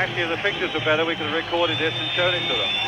actually, if the pictures were better, we could have recorded this and shown it to them.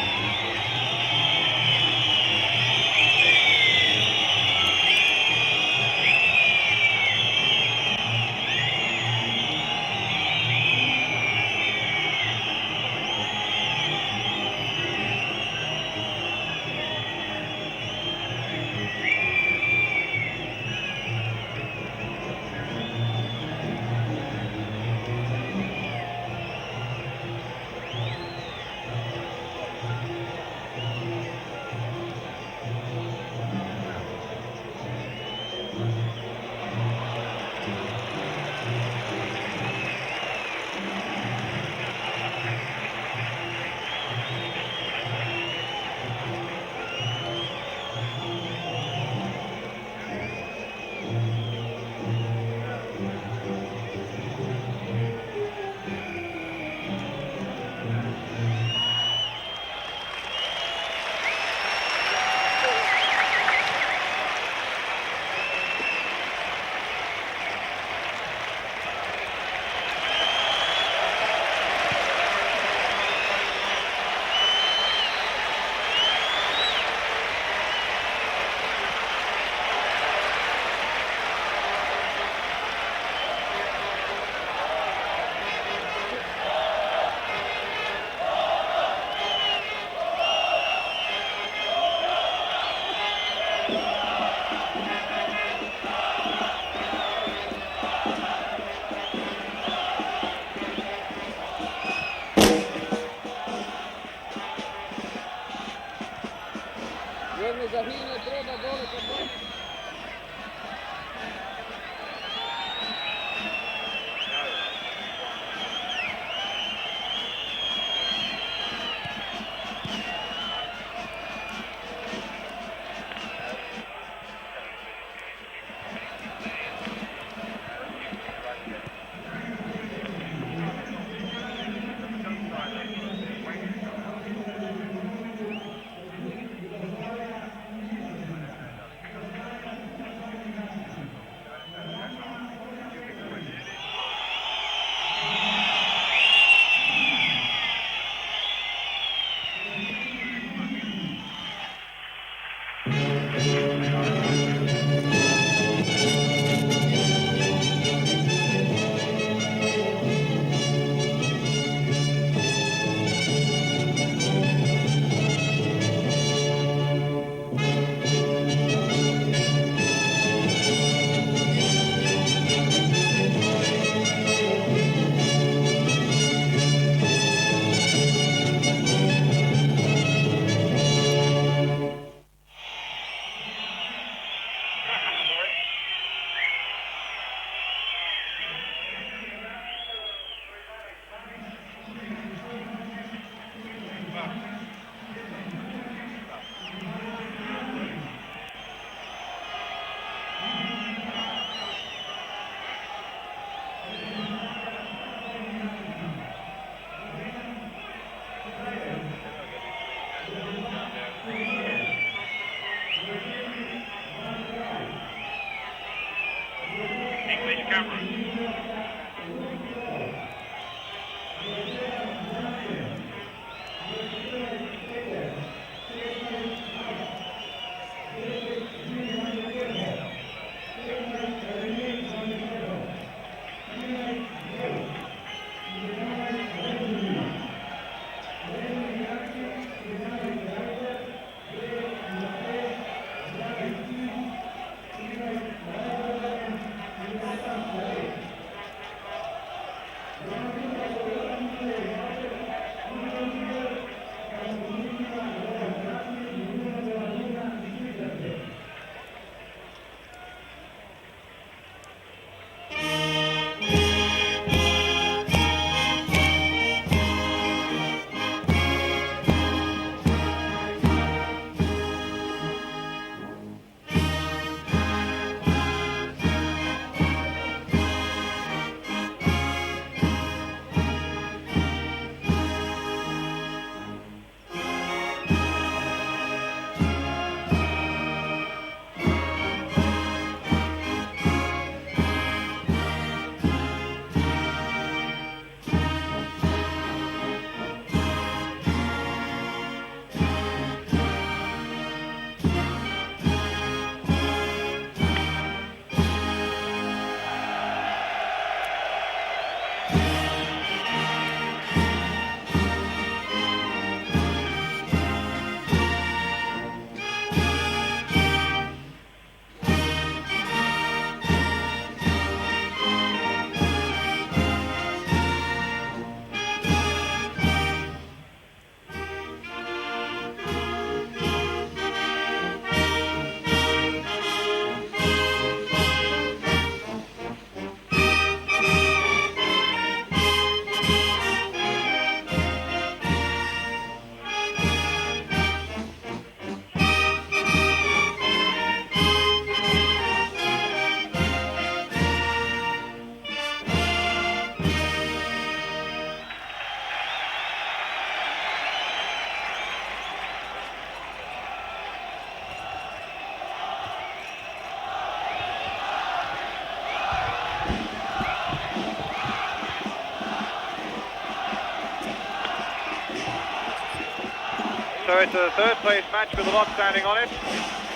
So it's a third place match with a lot standing on it,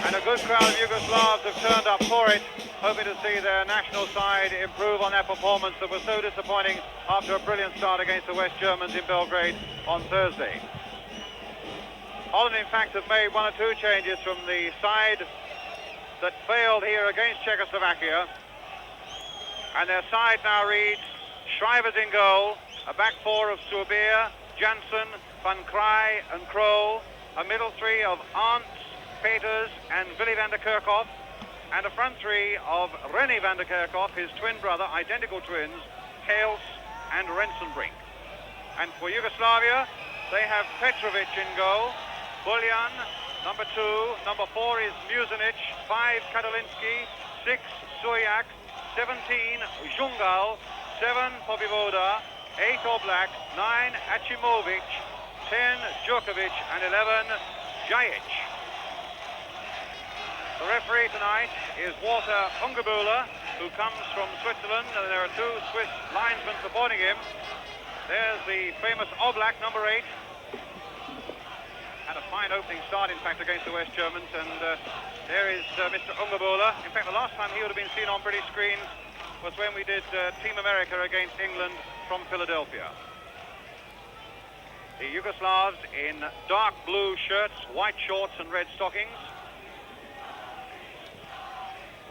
and a good crowd of Yugoslavs have turned up for it, hoping to see their national side improve on their performance that was so disappointing after a brilliant start against the West Germans in Belgrade on Thursday. Holland, in fact, have made one or two changes from the side that failed here against Czechoslovakia, and their side now reads Schrijvers in goal, a back four of Subeer, Janssen, Van Kraai and Krol, a middle three of Arndt, Peters and Willy van der Kerkhoff, and a front three of René van der Kerkhoff, his twin brother, identical twins, Kales and Rensenbrink. And for Yugoslavia, they have Petrovic in goal, Buljan, number 2, number 4 is Musinic, 5 Kadalinsky, 6 Sujak, 17 Jungal, 7 Popivoda, 8 Oblak, 9 Achimovic, 10 Djurkovic and 11 Jajic. The referee tonight is Walter Ungabula, who comes from Switzerland, and there are 2 Swiss linesmen supporting him. There's the famous Oblak, number 8. Had a fine opening start, in fact, against the West Germans, and there is Mr. Ungabula. In fact, the last time he would have been seen on British screens was when we did Team America against England from Philadelphia. The Yugoslavs in dark blue shirts, white shorts and red stockings,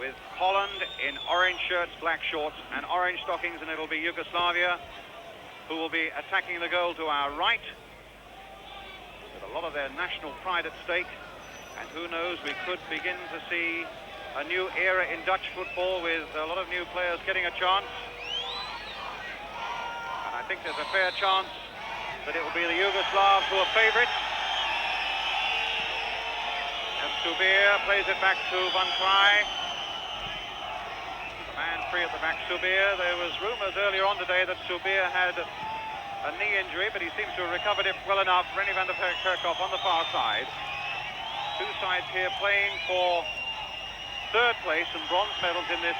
with Holland in orange shirts, black shorts and orange stockings, and it'll be Yugoslavia who will be attacking the goal to our right, with a lot of their national pride at stake. And who knows, we could begin to see a new era in Dutch football with a lot of new players getting a chance. And I think there's a fair chance that it will be the Yugoslavs who are favourites. And Subeer plays it back to Van Kraai. The man free at the back, Subeer. There was rumours earlier on today that Subeer had a knee injury, but he seems to have recovered it well enough. René van der Kerkhoff on the far side. 2 sides here playing for third place and bronze medals in this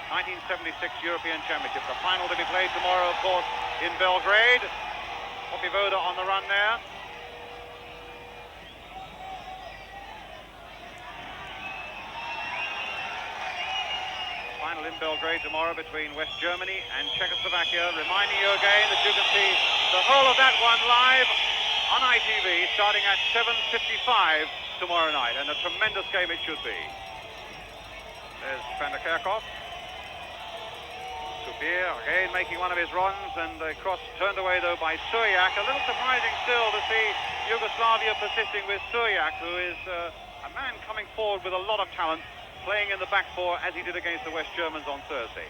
1976 European Championship. The final to be played tomorrow, of course, in Belgrade. Popivoda on the run there. Final in Belgrade tomorrow between West Germany and Czechoslovakia. Reminding you again that you can see the whole of that one live on ITV starting at 7:55 tomorrow night, and a tremendous game it should be. There's van der Kerkhoff. Subeer again making one of his runs, and the cross turned away though by Sujak. A little surprising still to see Yugoslavia persisting with Sujak, who is a man coming forward with a lot of talent, playing in the back four as he did against the West Germans on Thursday.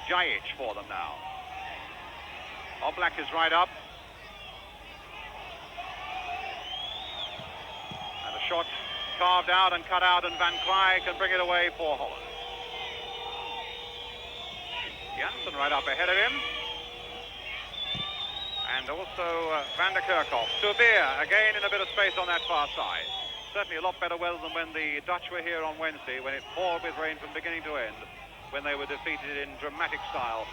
Jajic for them now. Oblak is right up. And a shot carved out and cut out, and Van Kraai can bring it away for Holland. Janssen right up ahead of him. And also van der Kerkhoff. Subeer again in a bit of space on that far side. Certainly a lot better weather than when the Dutch were here on Wednesday, when it poured with rain from beginning to end, when they were defeated in dramatic style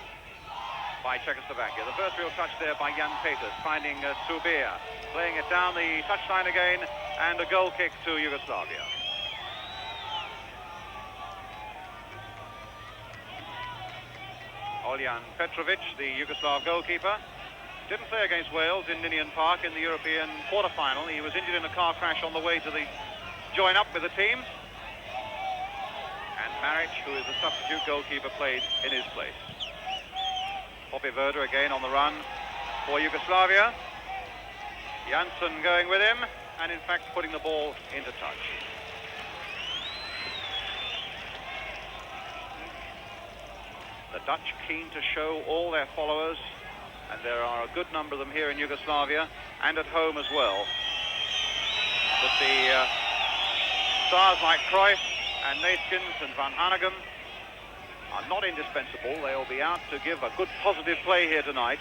by Czechoslovakia. The first real touch there by Jan Peters, finding Subeer, playing it down the touchline again, and a goal kick to Yugoslavia. Oljan Petrovic, the Yugoslav goalkeeper, didn't play against Wales in Ninian Park in the European quarter-final. He was injured in a car crash on the way to the join-up with the team. And Maric, who is the substitute goalkeeper, played in his place. Popivoda again on the run for Yugoslavia. Janssen going with him, and in fact putting the ball into touch. The Dutch keen to show all their followers, and there are a good number of them here in Yugoslavia and at home as well, that the stars like Cruyff and Neeskens and Van Hanegem are not indispensable. They'll be out to give a good positive play here tonight.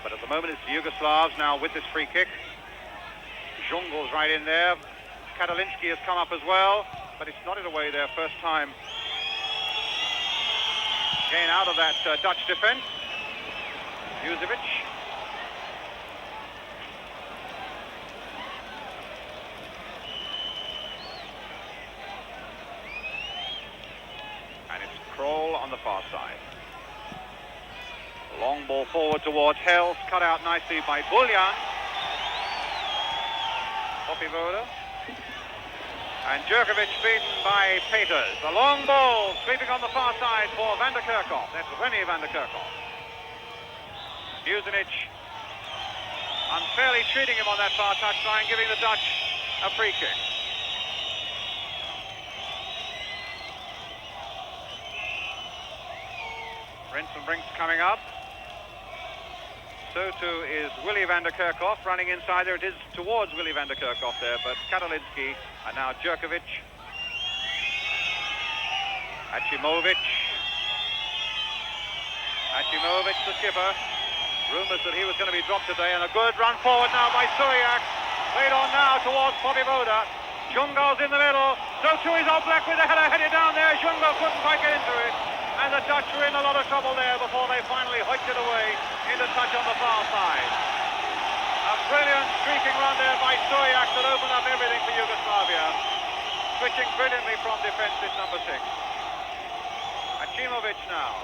But at the moment it's the Yugoslavs now with this free kick. Jungal's right in there. Kadalinsky has come up as well, but it's nodded away their first time. Again out of that Dutch defence. Juzevic. Kroll on the far side. Long ball forward towards Hels, cut out nicely by Buljan. Popivoda. And Djurkovic beaten by Peters. The long ball sweeping on the far side for Van der Kerkhoff. That's René Van der Kerkhoff. Buzanic unfairly treating him on that far touchline, giving the Dutch a free kick. Rensenbrink's coming up. So too is Willy van der Kerkhoff running inside. There it is towards Willy van der Kerkhoff there, but Karolinski and now Djurkovic. Achimovic, the skipper. Rumours that he was going to be dropped today, and a good run forward now by Suriak. Played on now towards Popivoda. Jungal's in the middle. So too is Oblak with the header headed down there. Jungal couldn't quite get into it. And the Dutch were in a lot of trouble there before they finally hoiked it away into touch on the far side. A brilliant streaking run there by Suriak that opened up everything for Yugoslavia. Switching brilliantly from defence is number 6. Achimovic now.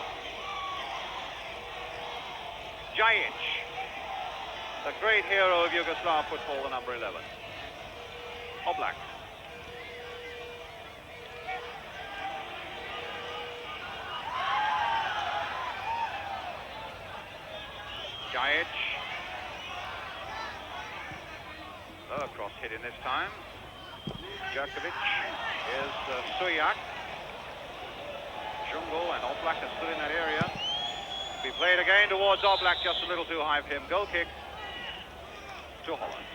Djajic, the great hero of Yugoslav football, the number 11. Oblak. Djajic. Lower cross hit in this time. Djurkovic. Here's Suriak. Jungle and Oblak are still in that area. Be played again towards Oblak, just a little too high for him. Goal kick to Holland.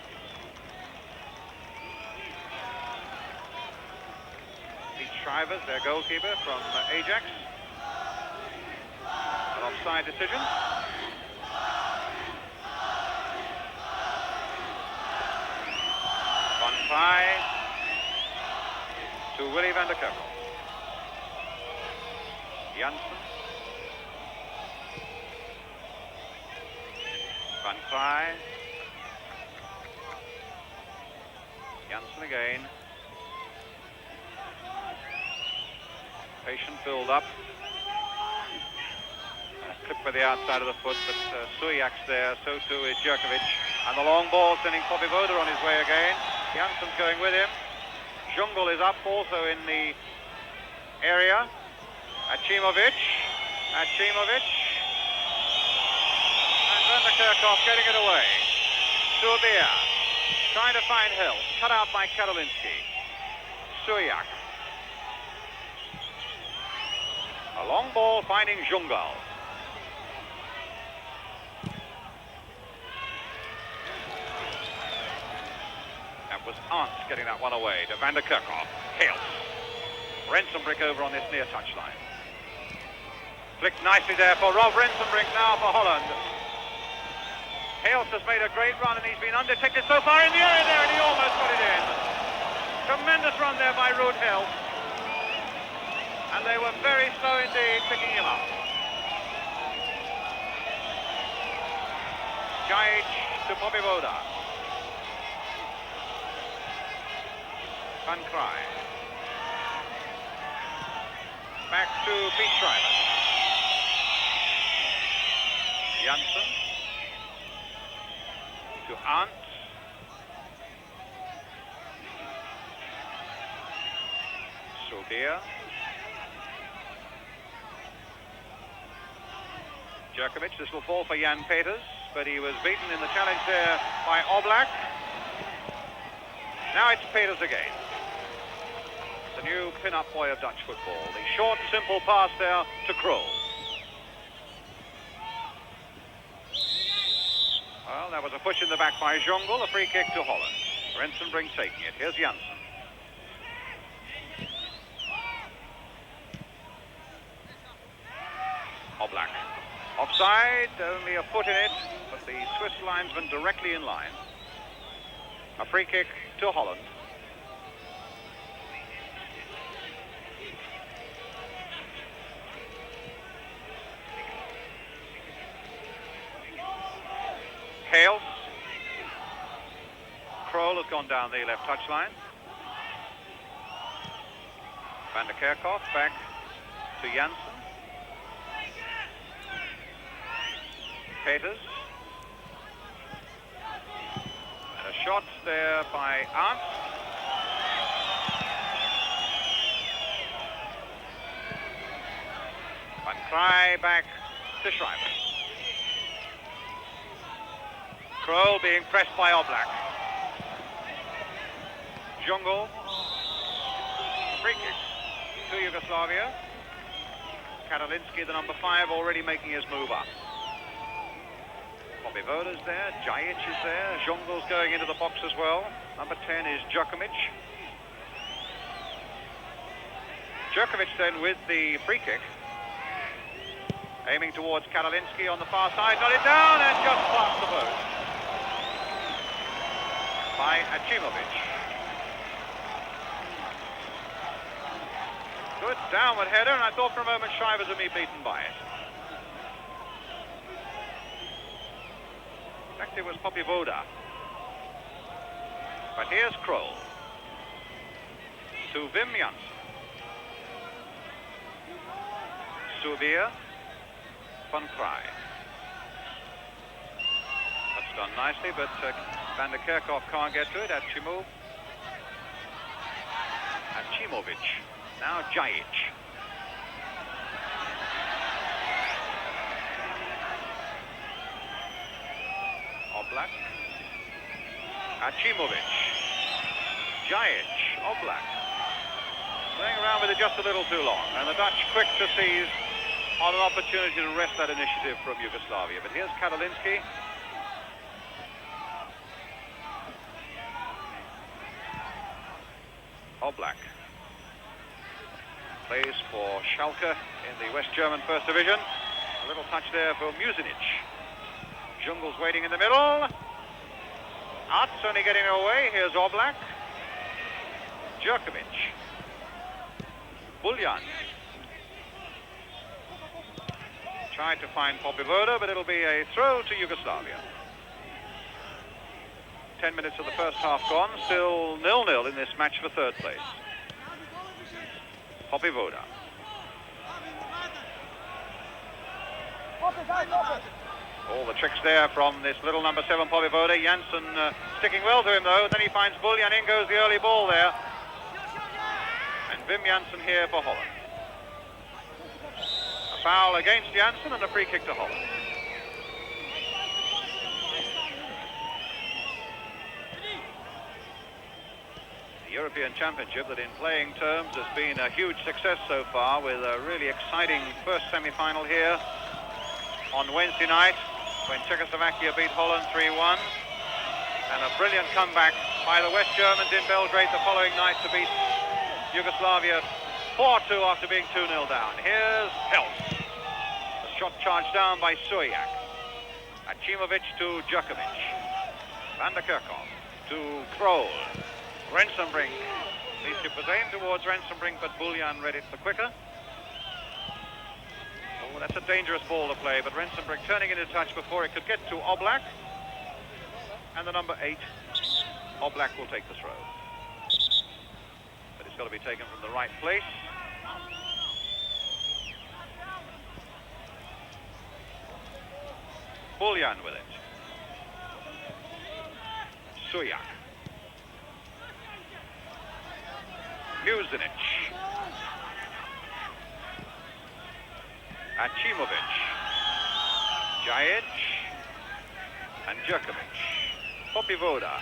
Pete Shrivers, their goalkeeper from Ajax. An offside decision. Van Vrij to Willy van der Kerkhoff. Janssen. Van Vrij. Janssen again. Patient build up. Clip by the outside of the foot, but Suriak's there, so too is Djurkovic. And the long ball sending Popivoda on his way again. Janssen's going with him. Jungle is up also in the area. Achimovic. Van der Kerkhoff getting it away. Surbia trying to find Hels. Cut out by Karolinski. Suriak. A long ball finding Jungal. That was Arndt getting that one away to Van der Kerkhoff. Hels. Rensenbrink over on this near touchline. Flicked nicely there for Rob Rensenbrink now for Holland. Hales has made a great run and he's been undetected so far in the area there and he almost got it in. Tremendous run there by Ruud Hales. And they were very slow indeed picking him up. Djajic to Popivoda. Van Vrij. Back to Pete Shrivers. Janssen. To Arndt. Surbia. Djurkovic, this will fall for Jan Peters, but he was beaten in the challenge there by Oblak. Now it's Peters again. The new pin-up boy of Dutch football. The short, simple pass there to Kroll. Well, that was a push in the back by Jungle, a free kick to Holland. Rensenbrink taking it. Here's Janssen. Oblak. Offside, only a foot in it, but the Swiss linesman directly in line. A free kick to Holland. Hales. Kroll has gone down the left touchline. Van der Kerkhoff back to Janssen. Peters. And a shot there by Arndt. Van Krij back to Schreiber. Kroll being pressed by Oblak. Jungle. Free kick to Yugoslavia. Katalinski, the number 5, already making his move up. Popivoda's there, Djajic is there, Jungle's going into the box as well. Number 10 is Djokovic. Djokovic then with the free kick. Aiming towards Katalinski on the far side, got it down and just past the post by Achimovic. Good downward header, and I thought for a moment Shivers would be beaten by it. In fact, it was Popivoda. But here's Kroll to Wim Jansen. Subir, Van Krij. That's done nicely, but Van der Kerkhoff can't get to it. Achimovic. Now Djajic. Oblak. Achimovic. Djajic. Oblak. Playing around with it just a little too long. And the Dutch quick to seize on an opportunity to wrest that initiative from Yugoslavia. But here's Katalinski. Oblak. Plays for Schalke in the West German First Division. A little touch there for Musinic. Jungle's waiting in the middle. Art's only getting away. Here's Oblak. Djokovic. Buljan. Tried to find Popivoda, but it'll be a throw to Yugoslavia. 10 minutes of the first half gone. Still 0-0 in this match for third place. Popivoda. All the tricks there from this little number 7 Popivoda. Janssen sticking well to him though. Then he finds Buljan. In goes the early ball there. And Wim Janssen here for Holland. A foul against Janssen and a free kick to Holland. European Championship that in playing terms has been a huge success so far, with a really exciting first semi-final here on Wednesday night when Czechoslovakia beat Holland 3-1, and a brilliant comeback by the West Germans in Belgrade the following night to beat Yugoslavia 4-2 after being 2-0 down. Here's Helst. The shot charged down by Sujak. Achimovic to Djokovic. Van der Kerkhoff to Kroll. Rensenbrink. At least it was aimed towards Rensenbrink, but Buljan read it the quicker. Oh, that's a dangerous ball to play, but Rensenbrink turning into touch before it could get to Oblak. And the number 8, Oblak will take the throw. But it's got to be taken from the right place. Buljan with it. Sujak. Musinic. Achimovic. Djajic. And Djokovic. Popivoda.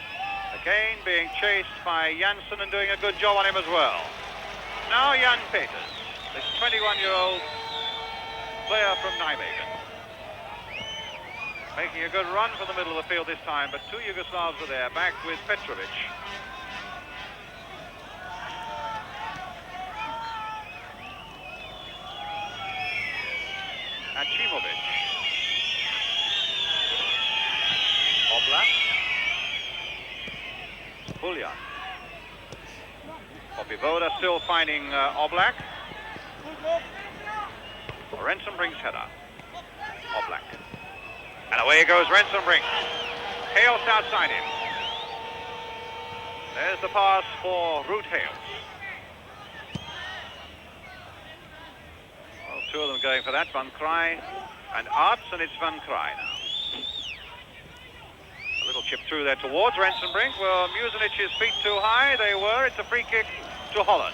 Again being chased by Janssen and doing a good job on him as well. Now Jan Peters, this 21-year-old player from Nijmegen. Making a good run from the middle of the field this time, but 2 Yugoslavs are there, back with Petrovic. Achimovic. Oblak. Buljan. Popivoda still finding Oblak. Rensenbrink's header. Oblak. And away goes Rensenbrink. Hales outside him. There's the pass for Ruud Hales. Well, 2 of them going for that, Van Krij and Arts, and it's Van Krij now. chipped through there towards Rensenbrink. Were Muzinic's feet too high? They were. It's a free kick to Holland.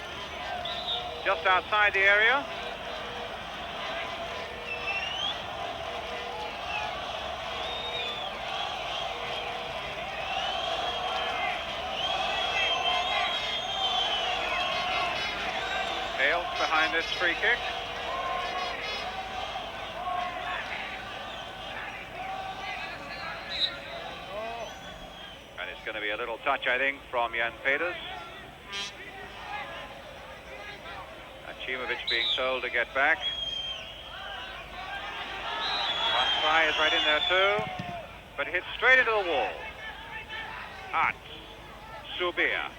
Just outside the area. Hales behind this free kick. And it's going to be a little touch, I think, from Jan Peters. Achimovic being told to get back. One try is right in there too, but hits straight into the wall. Hart, Subir.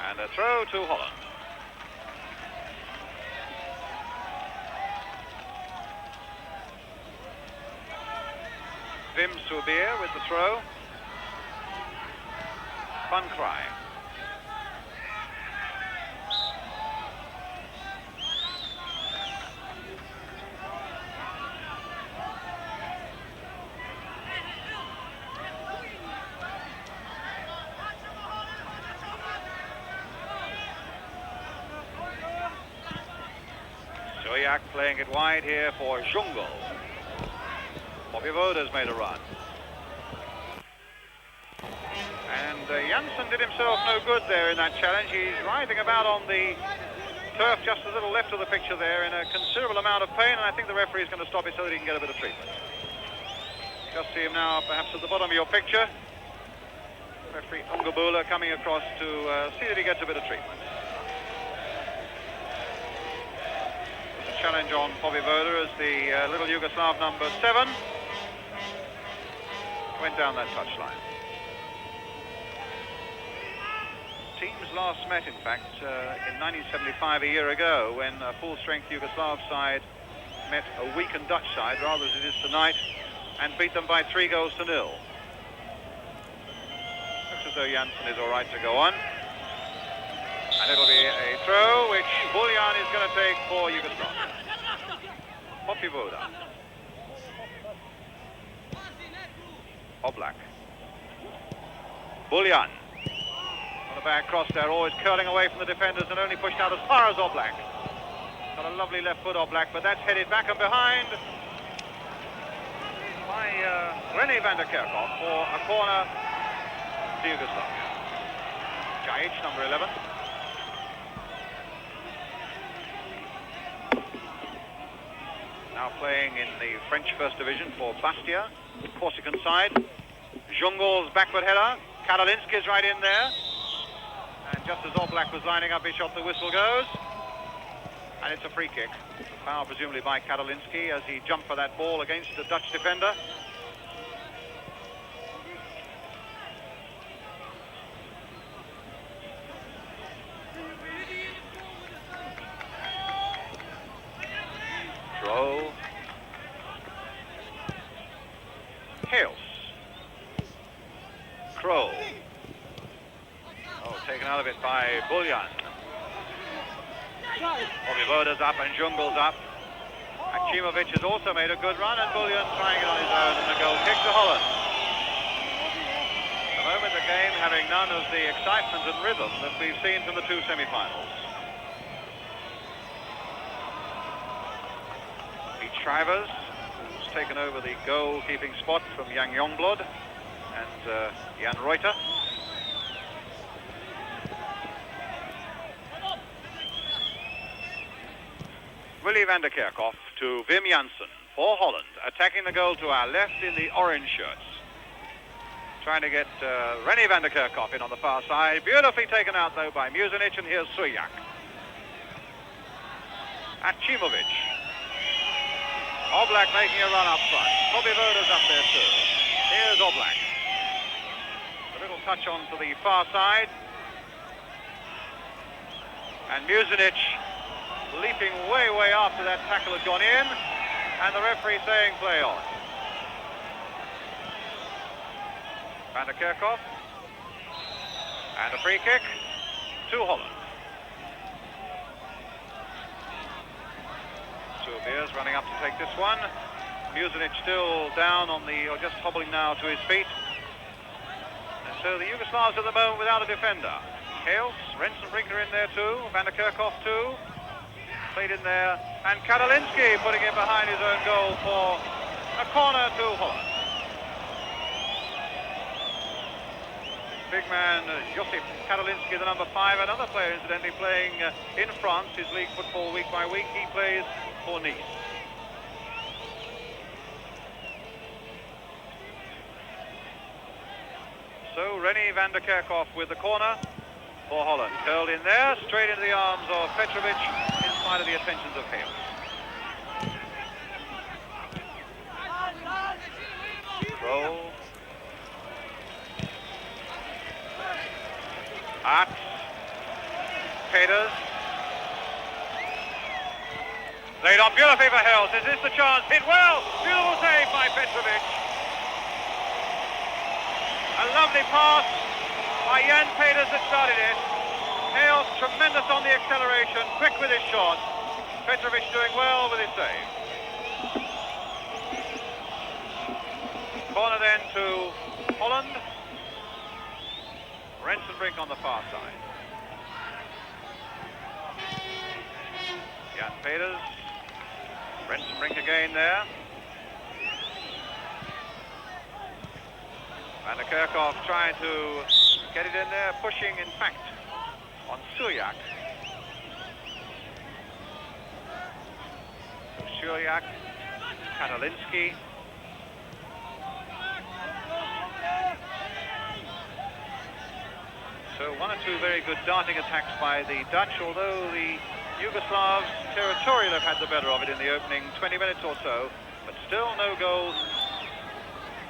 And a throw to Holland. Wim Subir with the throw. Van Krij. Sujak playing it wide here for Jungle. Bobby Voda's made a run. And Janssen did himself no good there in that challenge. He's writhing about on the turf just a little left of the picture there in a considerable amount of pain, and I think the referee is going to stop it so that he can get a bit of treatment. Just see him now perhaps at the bottom of your picture. Referee Ungabula coming across to see that he gets a bit of treatment. There's a challenge on Bobby Voda as the little Yugoslav number 7 went down that touchline. Teams last met, in fact, in 1975, a year ago, when a full-strength Yugoslav side met a weakened Dutch side, rather as it is tonight, and beat them by 3-0. Looks as though Janssen is all right to go on. And it'll be a throw, which Buljan is going to take for Yugoslavia. Poppy Voda. Oblak. Buljan. On the back cross there, always curling away from the defenders and only pushed out as far as Oblak. Got a lovely left foot, Oblak, but that's headed back and behind by René van der Kerkhoff for a corner to Yugoslavia. Djajic, number 11. Now playing in the French First Division for Bastia, Corsican side. Jungel's backward header. Karalinski's right in there. And just as Oblak was lining up his shot, the whistle goes. And it's a free kick. Foul presumably by Karalinski as he jumped for that ball against the Dutch defender. Throw. Hales. Crow. Oh, taken out of it by Buljan. Bobby Voda's up and Jungel's up. Achimovic has also made a good run, and Buljan trying it on his own, and the goal kick to Holland. At the moment the game having none of the excitement and rhythm that we've seen from the two semi-finals. Pete Shivers, who's taken over the goal-keeping spot from Jan Youngblood and Jan Reuter. Willy van der Kerkhoff to Wim Janssen for Holland, attacking the goal to our left in the orange shirts. Trying to get René van der Kerkhoff in on the far side. Beautifully taken out though by Muzic, and here's Sujak. Achimovic. Oblak making a run up front. Bobby Voda's up there too. Here's Oblak. A little touch on to the far side. And Muzic leaping way, way after that tackle had gone in, and the referee saying play on. Van der Kerkhoff, and a free kick to Holland. Spears running up to take this one. Musinic still down on the, or just hobbling now to his feet. And so the Yugoslavs at the moment without a defender. Hales, Rensenbrinker in there too, Van der Kerkhoff too, played in there, and Kadalinsky putting it behind his own goal for a corner to Holland. Big man, Josip Kadalinsky, the number 5, another player incidentally playing in France, his league football week by week. He plays for Nice. So Rennie van der Kerkhoff with the corner for Holland. Curled in there, straight into the arms of Petrovic, in spite of the attentions of Hales. Roll. Arts. Peters. Laid on beautifully for Hales. Is this the chance? Hit well. Beautiful save by Petrovic. A lovely pass by Jan Peters that started it. Hales tremendous on the acceleration, quick with his shot. Petrovic doing well with his save. Corner then to Holland. Rensenbrink on the far side. Jan Peters. Rensenbrink again there. Van der Kerkhoff trying to get it in there, pushing in fact on Suryak. Suryak, Kadalinsky. So one or two very good darting attacks by the Dutch, although the Yugoslavs territorial have had the better of it in the opening 20 minutes or so, but still no goals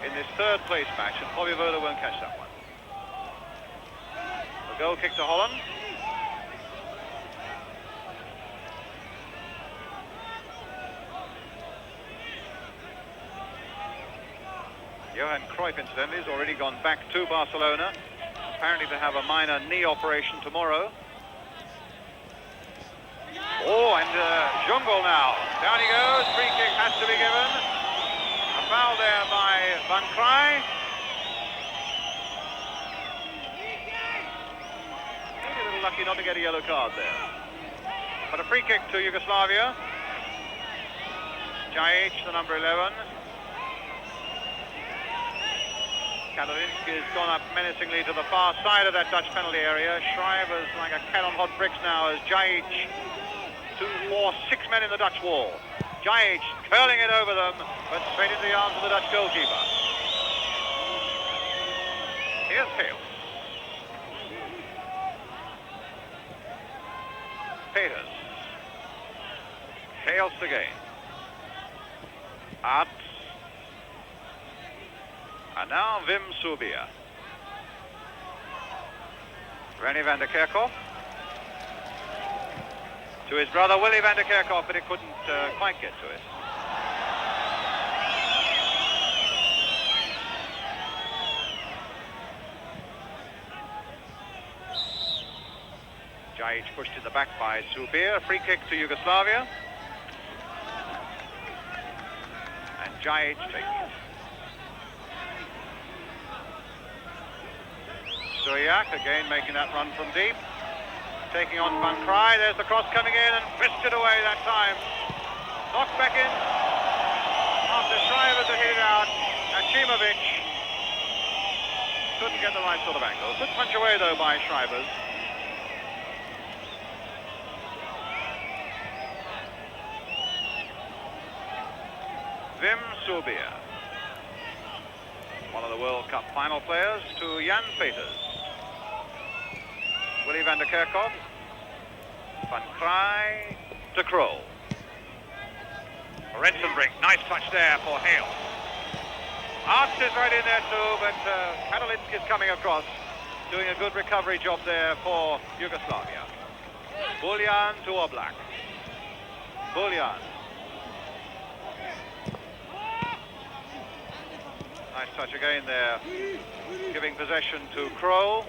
in this third place match, and Bobby Voda won't catch that one. The goal kick to Holland. Johan Cruyff, incidentally, has already gone back to Barcelona, apparently to have a minor knee operation tomorrow. Oh, and Jungle now. Down he goes, free kick has to be given. A foul there by Van Krij. Maybe a little lucky not to get a yellow card there. But a free kick to Yugoslavia. Jajic, the number 11. Kadalinsky has gone up menacingly to the far side of that Dutch penalty area. Schrijvers like a cat on hot bricks now as Jajic, 2, 4, 6 men in the Dutch wall. Jajic curling it over them, but straight into the arms of the Dutch goalkeeper. Here's Hales. Peters. Hales again. Arts. And now Wim Subia. Rennie van der Kerkhoff. To his brother Willy van der Kerkhoff, but it couldn't quite get to it. Jajic pushed in the back by Subir. Free kick to Yugoslavia. And Jajic taking it. Suryak again making that run from deep. Taking on Van Krij. There's the cross coming in and whisked it away that time. Knocked back in after Schrijvers had hit it out. Achimovic couldn't get the right sort of angle. Good punch away though by Schrijvers. Wim Subia, one of the World Cup final players, to Jan Peters. Willy van der Kerkhoff. Van Krij to Krol. Rensenbrink, nice touch there for Hales. Arts is right in there too, but Kadalinsky is coming across, doing a good recovery job there for Yugoslavia. Buljan to Oblak. Buljan. Nice touch again there, giving possession to Krol.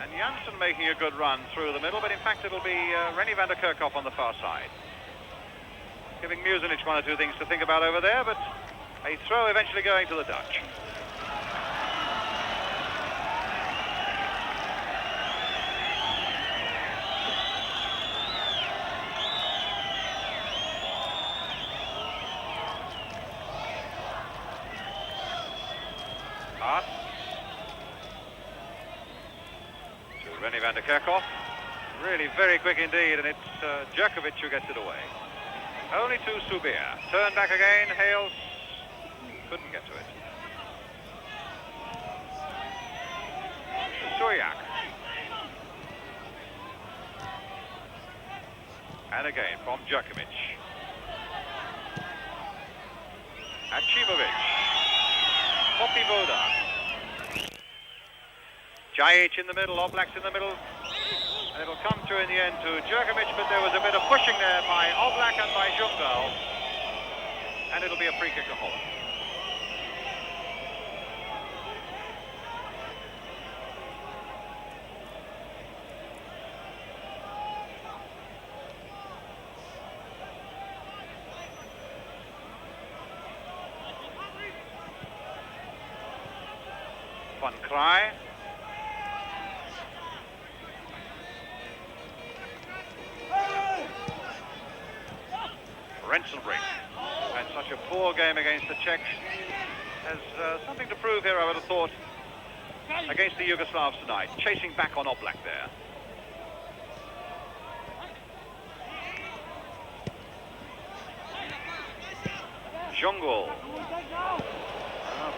And Janssen making a good run through the middle, but in fact it'll be Rennie van der Kerkhoff on the far side. Giving Muzinich one or two things to think about over there, but a throw eventually going to the Dutch. Pass to Rennie van der Kerkhoff. Really very quick indeed, and it's Djokovic who gets it away. Only to Subir. Turn back again, Hales couldn't get to it. Suyak. And again from Djokovic. Achimovic. Poppy Voda. Jajic in the middle, Oblak's in the middle. And it'll come to in the end to Djokovic, but there was a bit of pushing there by Oblak and by Jungal. And it'll be a free kick to Holland. Van Kraai. Rensenbrink had such a poor game against the Czechs. Has something to prove here, I would have thought, against the Yugoslavs tonight. Chasing back on Oblak there. Jungle.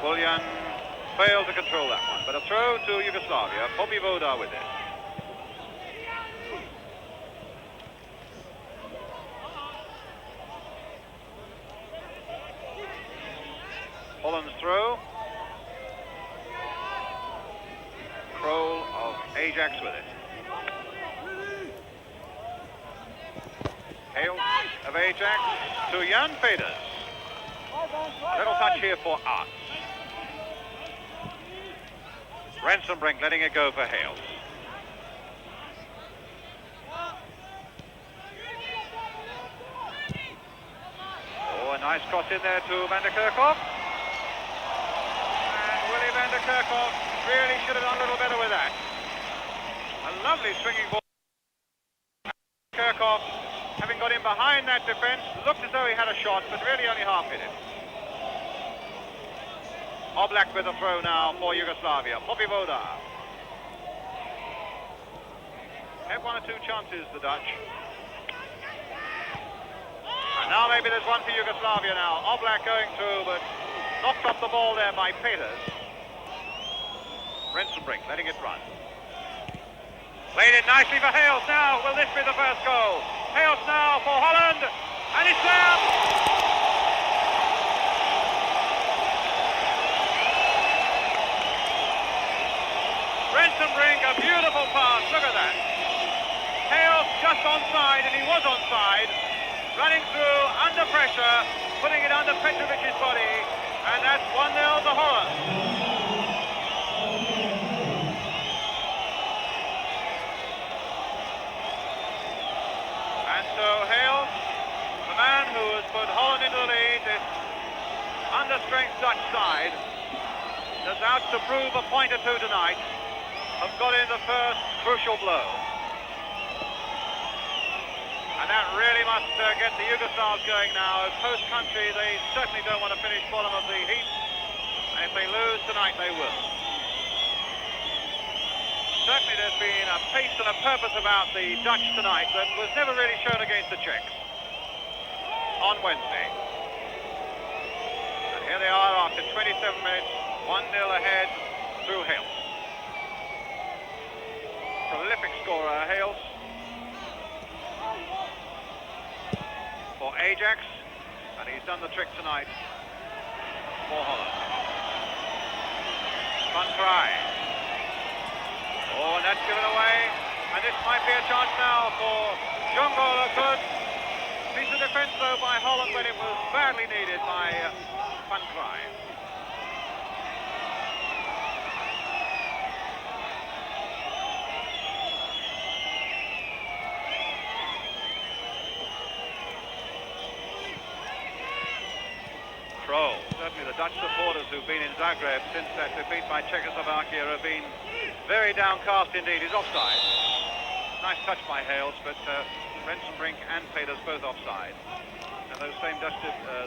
Buljan failed to control that one, but a throw to Yugoslavia. Poppy Voda with it. Holland's throw. Kroll of Ajax with it. Hale of Ajax to Jan Feders. Little touch here for Arts. Rensenbrink letting it go for Hales. Oh, a nice cross in there to van der Kerkhoff. Van der Kerkhoff really should have done a little better with that. A lovely swinging ball. Kerkhoff, having got in behind that defence, looked as though he had a shot, but really only half hit it. Oblak with a throw now for Yugoslavia. Poppy Voda. Had one or two chances, the Dutch. And now maybe there's one for Yugoslavia now. Oblak going through, but knocked off the ball there by Peters. Rensenbrink letting it run. Played it nicely for Hales now. Will this be the first goal? Hales now for Holland. And it's there. Rensenbrink, a beautiful pass. Look at that. Hales just onside, and he was onside. Running through under pressure, putting it under Petrovic's body. And that's 1-0 to Holland. So Hales, the man who has put Holland into the lead, this understrength Dutch side, that's out to prove a point or two tonight, have got in the first crucial blow. And that really must get the Yugoslavs going now. As host country, they certainly don't want to finish bottom of the heap. And if they lose tonight, they will. Certainly there's been a pace and a purpose about the Dutch tonight that was never really shown against the Czechs on Wednesday. And here they are after 27 minutes, 1-0 ahead through Hales. Prolific scorer, Hales. For Ajax, and he's done the trick tonight for Holland. Van Kraai. Oh, and that's given away, and this might be a chance now for Jungle. A good piece of defence though by Holland, but it was badly needed by Van Kraai. Kroll. Certainly the Dutch supporters who've been in Zagreb since that defeat by Czechoslovakia have been very downcast indeed. He's offside. Nice touch by Hales, but Rensenbrink and Peters both offside. And those same Dutch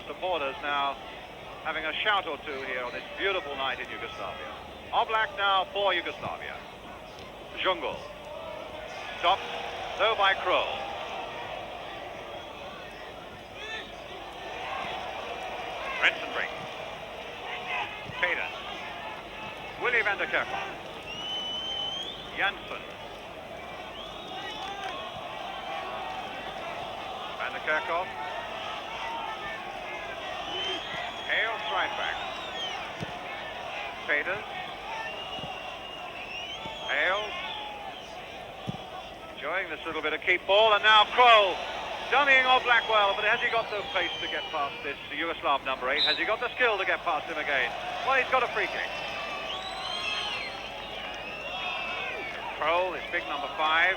supporters now having a shout or two here on this beautiful night in Yugoslavia. Oblak now for Yugoslavia. Jungle. Stopped, though, by Kroll. Rensenbrink. Peters. Willy van der Kerkhoff. Janssen. Van der Kerkhoff. Hales right back. Peters. Hales. Enjoying this little bit of keep ball, and now Kroll. Dummying Oblak well, but has he got the pace to get past this Yugoslav number 8? Has he got the skill to get past him again? Well, he's got a free kick. Kroll is big number 5.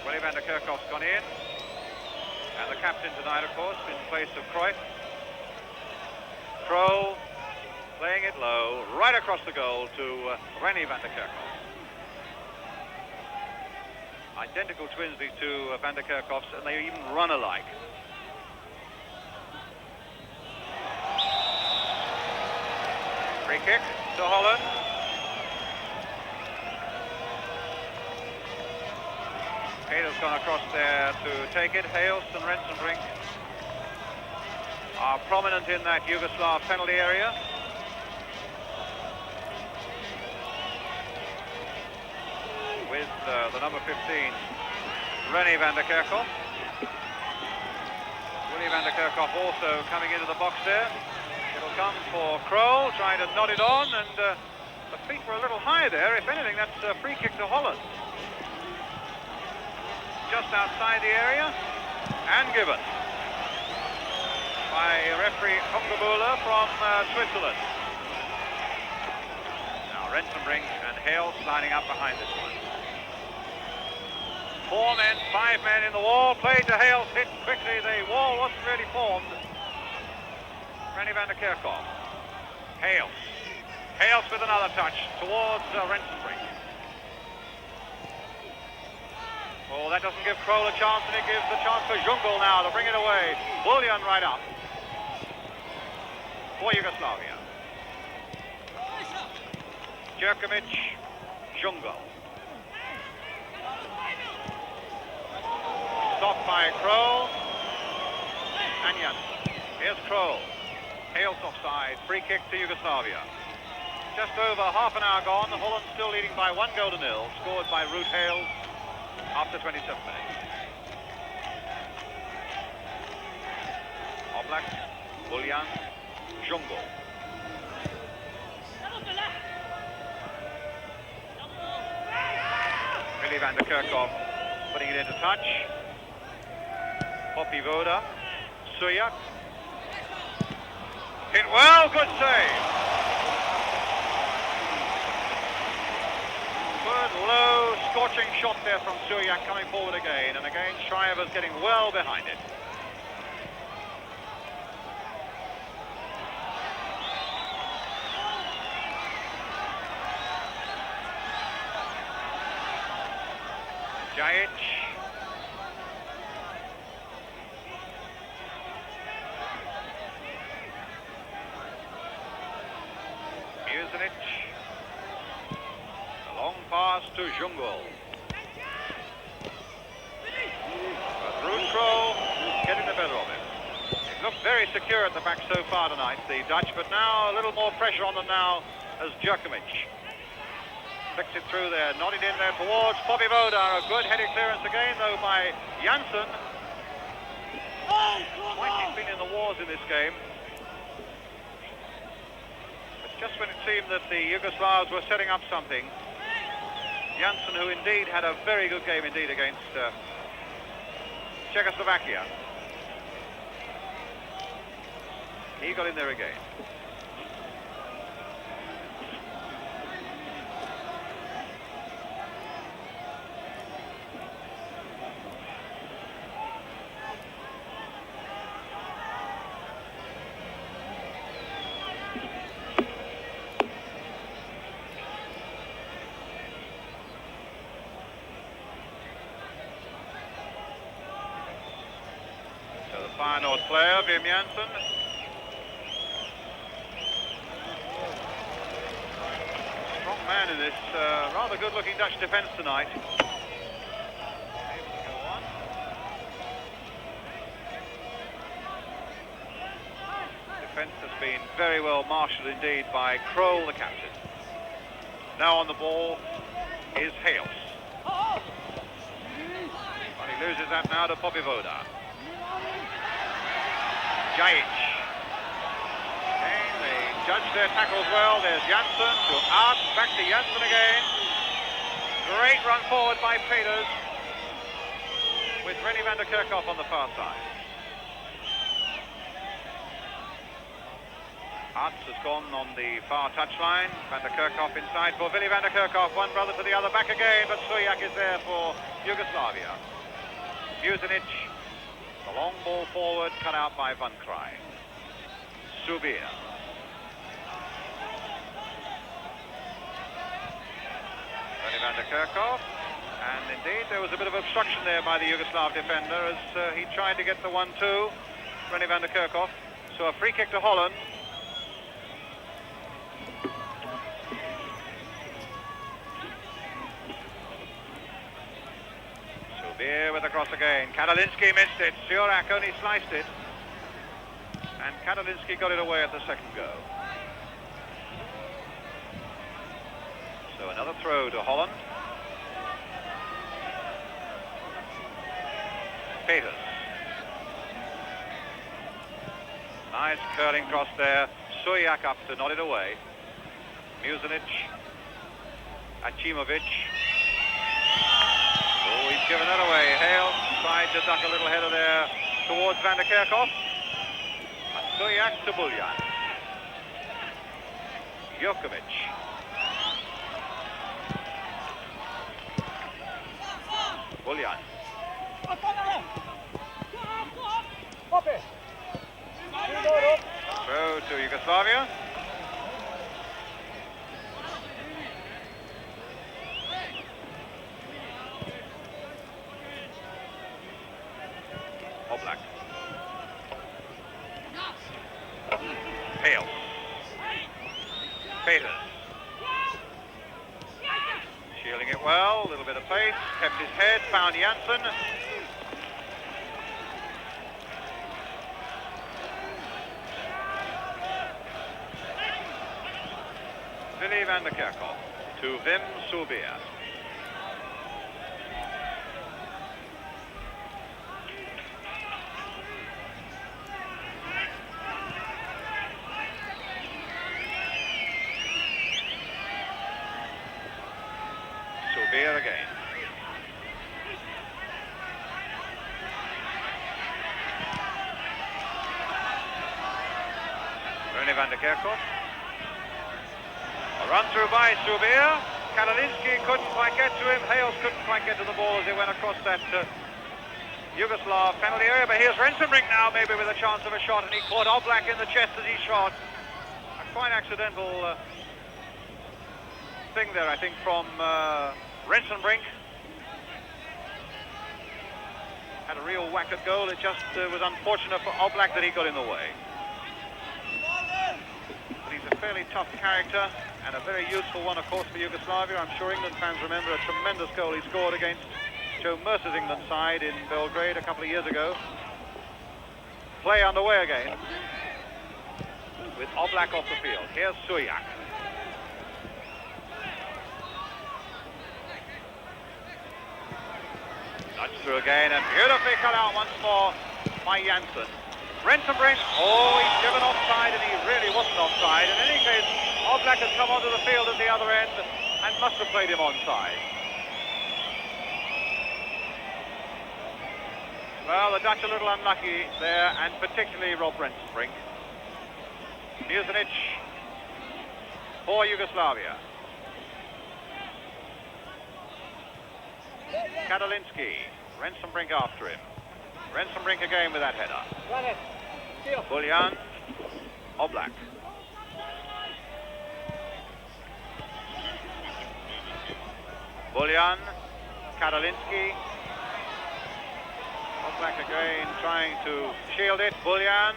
Willy van der Kerkhoff's gone in. And the captain tonight, of course, in place of Cruyff. Kroll playing it low, right across the goal to Rennie van der Kerkhoff. Identical twins, these two Van der Kerkhoffs, and they even run alike. Free kick to Holland. Peters gone across there to take it. Hales and Rensenbrink are prominent in that Yugoslav penalty area. With the number 15, Rennie van der Kerkhoff. Willy van der Kerkhoff also coming into the box there. It'll come for Kroll, trying to nod it on, and the feet were a little high there. If anything, that's a free kick to Holland. Just outside the area, and given by referee Hungabula from Switzerland. Now Rensenbrink and Hales lining up behind this one. 4 men, 5 men in the wall, played to Hales, hit quickly, the wall wasn't really formed. Rennie van der Kerkhoff. Hales. Hales with another touch towards Rensenbrink. Oh, that doesn't give Kroll a chance, and it gives the chance for Jungle now to bring it away. Bullion right up for Yugoslavia. Jerkovic, Jungle. Stopped by Kroll and Janssen. Here's Kroll. Hales offside. Free kick to Yugoslavia. Just over half an hour gone. Holland still leading by 1-0, scored by Ruud Hales after 27 minutes. Oblak, Bullion, Jungle. Willy van der Kerkhoff putting it into touch. Poppy Voda, Suyak. Hit well, good save. Good low, scorching shot there from Suyak coming forward again, and again Shriver's getting well behind it. Jajic. A long pass to Jungle. But Ruud Kroll getting the better of it. They've looked very secure at the back so far tonight, the Dutch, but now a little more pressure on them now as Jerkovic flicks it through there, nodded in there towards Poppy Voda. A good headed clearance again, though, by Janssen. Twice he's been in the wars in this game. Just when it seemed that the Yugoslavs were setting up something, Janssen, who indeed had a very good game indeed against Czechoslovakia, he got in there again. Feyenoord player, Wim Jansen. Strong man in this rather good-looking Dutch defence tonight. Defence has been very well marshalled indeed by Krol, the captain. Now on the ball is Hales. But he loses that now to Popivoda. Jajic. Again, they judge their tackles well. There's Jansen to Art, back to Jansen again. Great run forward by Peters with Rennie van der Kerkhoff on the far side. Arts has gone on the far touchline. Van der Kerkhoff inside for Willy van der Kerkhoff. One brother to the other, back again, but Sujac is there for Yugoslavia. Mužinić, the long ball forward, cut out by Van Krij. Subir. Willy van der Kerkhoff. And indeed, there was a bit of obstruction there by the Yugoslav defender as he tried to get the 1-2. Rennie van der Kerkhoff. So a free kick to Holland. Here with the cross again. Kadalinsky missed it. Sujac only sliced it. And Kadalinsky got it away at the second go. So another throw to Holland. Peters. Nice curling cross there. Sujac up to nod it away. Mužinić. Achimovic. Oh, he's given that away. Hale tried to duck a little header there towards Van der Kerkhoff. Sujac to Buljan. Jokovic. Buljan. Throw to Yugoslavia. Oblak. Hale. Peters. Shielding it well, a little bit of pace, kept his head, found Jansen. Willy van der Kerkhoff to Wim Subir. Subir again. Rennie van der Kerkhoff. A run through by Subir. Kadalinsky couldn't quite get to him. Hales couldn't quite get to the ball as he went across that Yugoslav penalty area. But here's Rensenbrink now, maybe with a chance of a shot, and he caught Oblak in the chest as he shot. A quite accidental thing there, I think, from Rensenbrink. Had a real whack at goal. It just was unfortunate for Oblak that he got in the way. But he's a fairly tough character and a very useful one, of course, for Yugoslavia. I'm sure England fans remember a tremendous goal he scored against Joe Mercer's England side in Belgrade a couple of years ago. Play underway again with Oblak off the field. Here's Sujac. Nudge through again and beautifully cut out once more by Jansen. Rensenbrink, oh, he's given offside and he really wasn't offside. In any case, Oblak has come onto the field at the other end and must have played him onside. Well, the Dutch a little unlucky there, and particularly Rob Rensenbrink. Mužinić for Yugoslavia. Kadalinsky, Rensenbrink after him. Rensenbrink again with that header. Buljan, Oblak. Buljan, Kadalinsky. Oblak again trying to shield it. Buljan.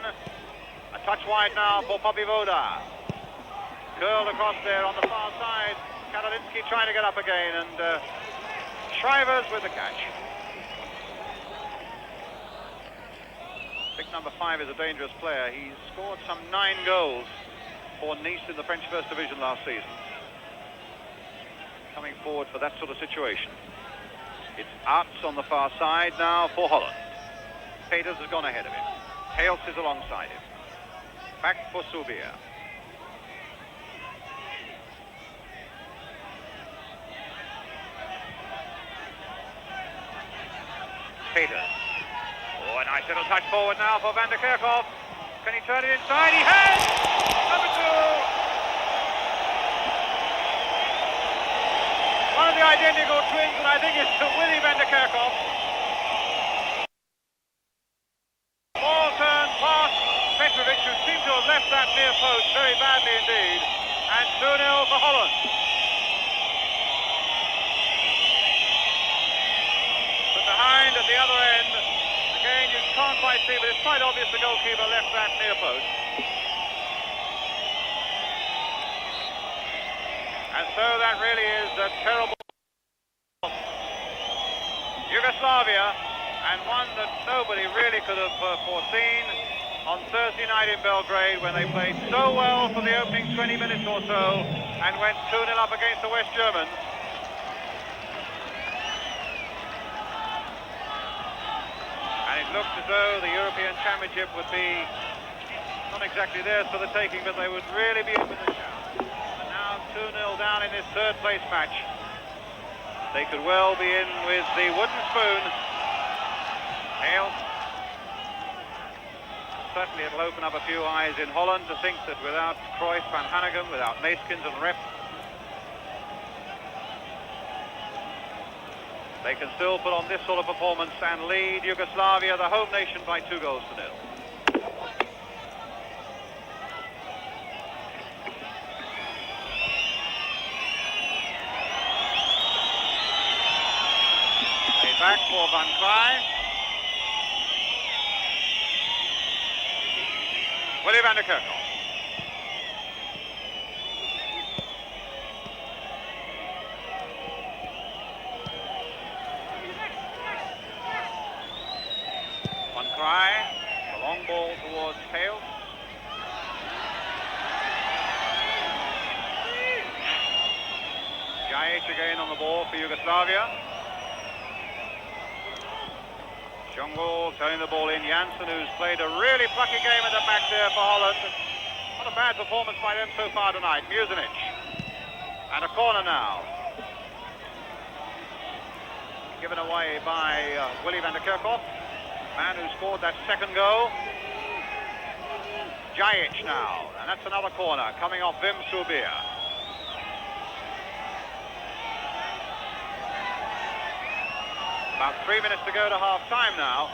A touch wide now for Voda. Curled across there on the far side. Karoliński trying to get up again, and Shivers with the catch. Big number 5 is a dangerous player. He's scored some 9 goals for Nice in the French First Division last season. Coming forward for that sort of situation. It's Arts on the far side now for Holland. Peters has gone ahead of him. Hales is alongside him. Back for Subir. Peters. Oh, a nice little touch forward now for Van der Kerkhoff. Can he turn it inside? He has! Number 2. One of the identical twins, and I think it's Willy Van der Kerkhoff. Ball turned past Petrovic, who seemed to have left that near post very badly indeed. And 2-0 for Holland. But behind at the other end, again you can't quite see, but it's quite obvious the goalkeeper left that near post. And so that really is a terrible Yugoslavia, and one that nobody really could have foreseen on Thursday night in Belgrade, when they played so well for the opening 20 minutes or so and went 2-0 up against the West Germans. And it looked as though the European Championship would be not exactly theirs for the taking, but they would really be in with a shout. And now 2-0 down in this third place match. They could well be in with the wooden spoon. Hale. Certainly it'll open up a few eyes in Holland to think that without Cruyff, Van Hanegem, without Neeskens and Rep, they can still put on this sort of performance and lead Yugoslavia, the home nation, by 2 goals to 0. Back for Van Krij. Willy Van der Kerkhoff. Van Krij, a long ball towards Hales. Jajic again on the ball for Yugoslavia. Jungle turning the ball in. Janssen, who's played a really plucky game at the back there for Holland. Not a bad performance by them so far tonight. Musinic. And a corner now. Given away by Willy Van der Kerkhoff, man who scored that second goal. Jajic now. And that's another corner coming off Wim Subir. About 3 minutes to go to half-time now.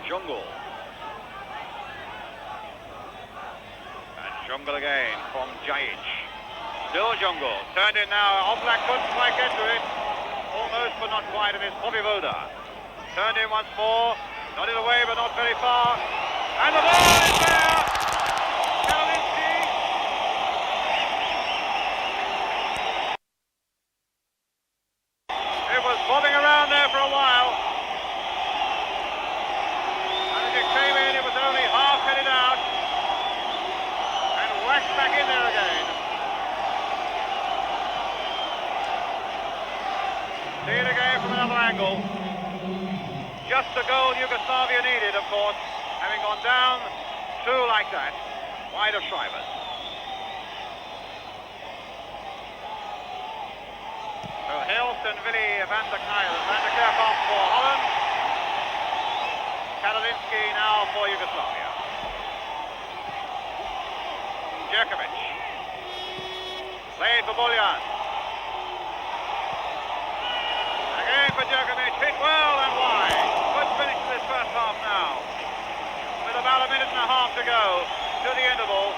Jungle. And Jungle again from Jajic. Still Jungle. Turned in now. Oblak couldn't quite get to it. Almost, but not quite. And it's Voda. Turned in once more. Got it away, but not very far. And the ball is there! Karoliński. It was bobbing around there for a while. And as it came in, it was only half headed out. And whacked back in there again. See it again from another angle. Just the goal Yugoslavia needed, of course. Having gone down 2 like that, wide of Shivers. So Hales and Willy Van der Kerkhoff for Holland. Karoliński now for Yugoslavia. Jerkovic. Played for Buljan. Again for Jerkovic, hit well and wide. Good finish to this first half now. With about a minute and a half to go. to the interval.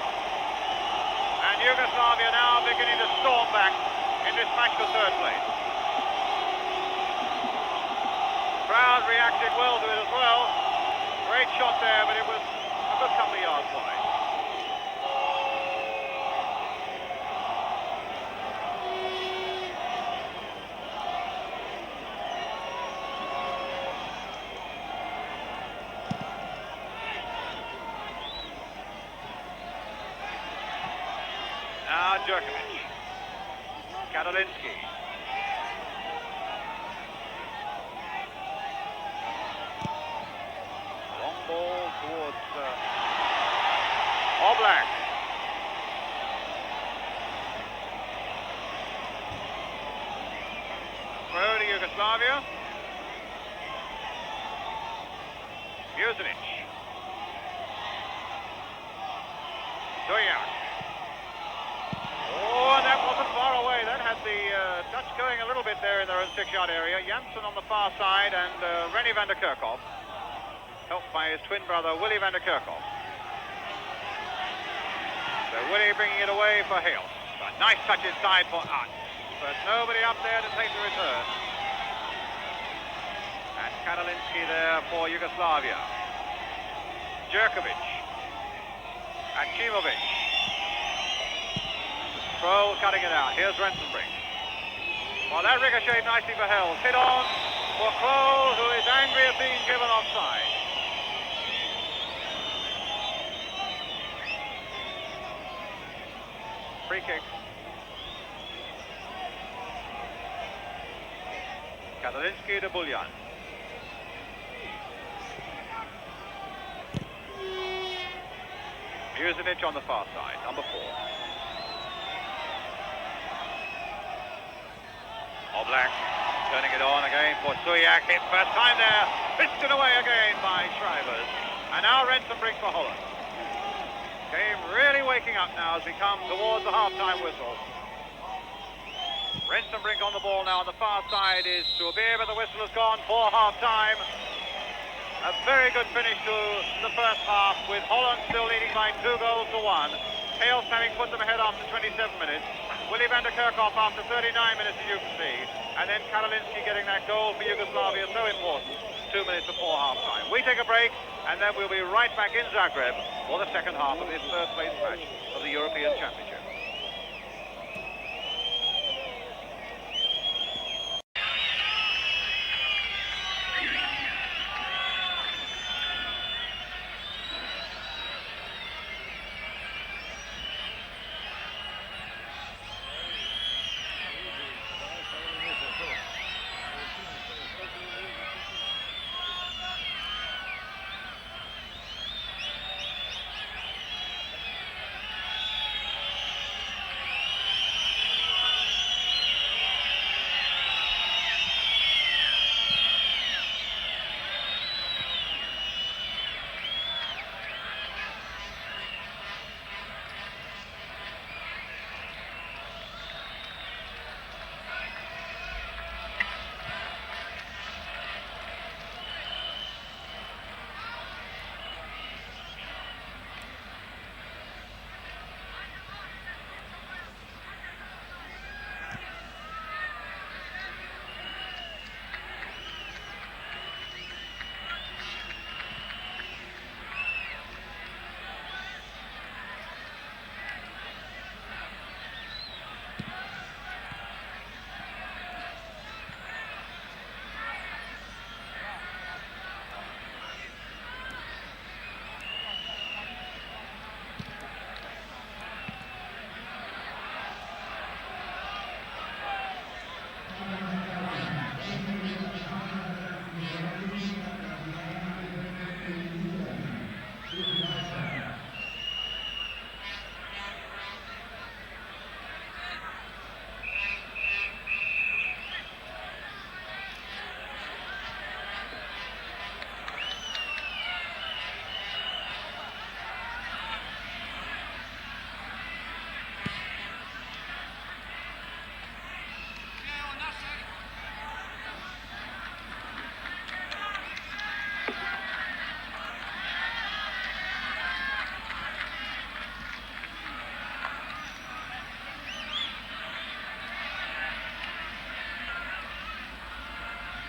And Yugoslavia now beginning to storm back in this match for third place. Crowd reacted well to it as well. Great shot there, but it was a good couple of yards wide. Now Djurkovic, Kadalinsky. Long ball towards Oblak. Throw to Yugoslavia. Mužinić. Dujak. Oh, and that wasn't far away. That had the Dutch going a little bit there in their own 6-yard area. Janssen on the far side and Rennie van der Kerkhoff, helped by his twin brother Willy van der Kerkhoff. So Willy bringing it away for Hales. A nice touch inside for Arts, but nobody up there to take the return. And Kadalinsky there for Yugoslavia. Djurkovic. Achimovic. Kroll cutting it out. Here's Rensenbrink. Well, that ricocheted nicely for Hales. Hit on for Kroll, who is angry at being given offside. Free kick. Kadalinsky to Buljan. Mužinić on the far side, number 4. Oblak turning it on again for Suyak. Hit first time there. Fisted away again by Schrijvers. And now Rensenbrink for Holland. Game really waking up now as we come towards the half-time whistle. Rensenbrink on the ball now on the far side is Subir, but the whistle has gone for half-time. A very good finish to the first half, with Holland still leading by 2 goals to 1. Hales having put them ahead after 27 minutes. Willy van der Kerkhoff after 39 minutes, as you can see. And then Kadalinsky getting that goal for Yugoslavia, so important, 2 minutes before half-time. We take a break, and then we'll be right back in Zagreb for the second half of this third-place match of the European Championship.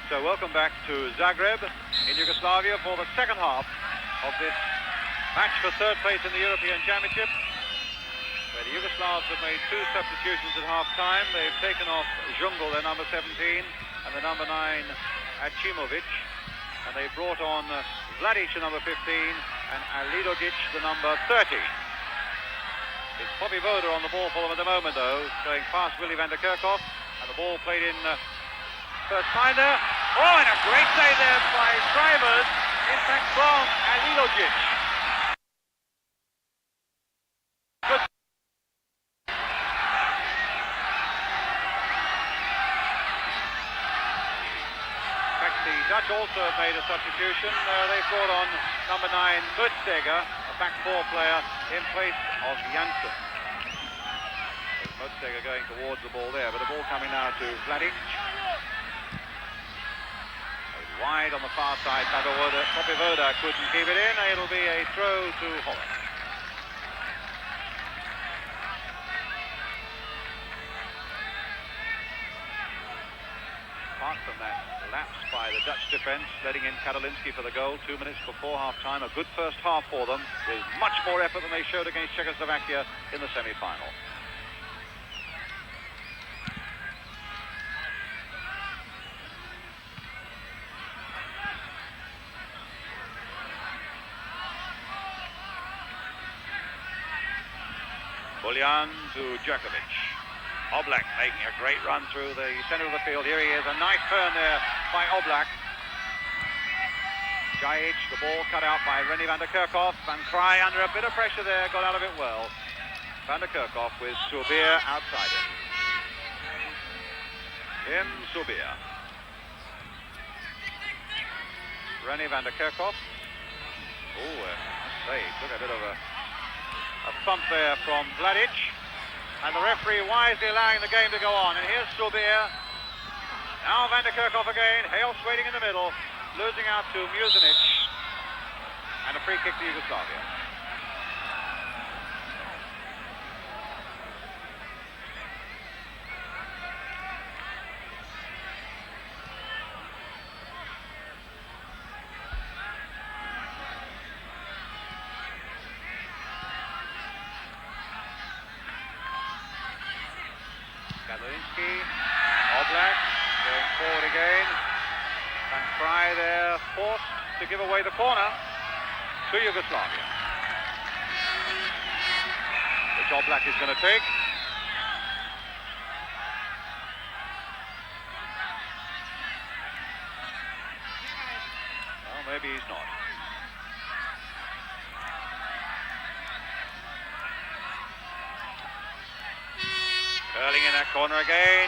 So welcome back to Zagreb in Yugoslavia for the second half of this match for third place in the European Championship, where the Yugoslavs have made two substitutions at half-time. They've taken off Jungle, their number 17, and the number 9, Achimovic, and they brought on Vladic, the number 15, and Alidogic, the number 30. It's Bobby Voda on the ball for them at the moment, though, going past Willy van der Kerkhoff, and the ball played in first time there. Oh, and a great save there by Schreibers, in fact from Alidogic. Good. In fact, the Dutch also have made a substitution. They've brought on number 9, Mutstegger, a back four player, in place of Janssen. Mutstegger going towards the ball there, but the ball coming now to Vladic. Wide on the far side, Bobby Voda couldn't keep it in. It'll be a throw to Holland. Apart from that lapse by the Dutch defence, letting in Karolinski for the goal 2 minutes before half-time. A good first half for them, with much more effort than they showed against Czechoslovakia in the semi-final. Buljan to Djokovic. Oblak making a great run through the centre of the field. Here he is, a nice turn there by Oblak. Jajic, the ball cut out by René van der Kerkhoff. Van Krij under a bit of pressure there, got out of it well. Van der Kerkhoff with Subir outside him. Subir. René van der Kerkhoff. Oh, I must say, took a bit of a thump there from Vladic, and the referee wisely allowing the game to go on. And here's Subir. Now Van der Kerkhoff again. Hales waiting in the middle, losing out to Mužinić, and a free kick to Yugoslavia. Karolinski, Oblak going forward again. Van Krij there, forced to give away the corner to Yugoslavia, which Oblak is going to take. Well, maybe he's not. Curling in that corner again.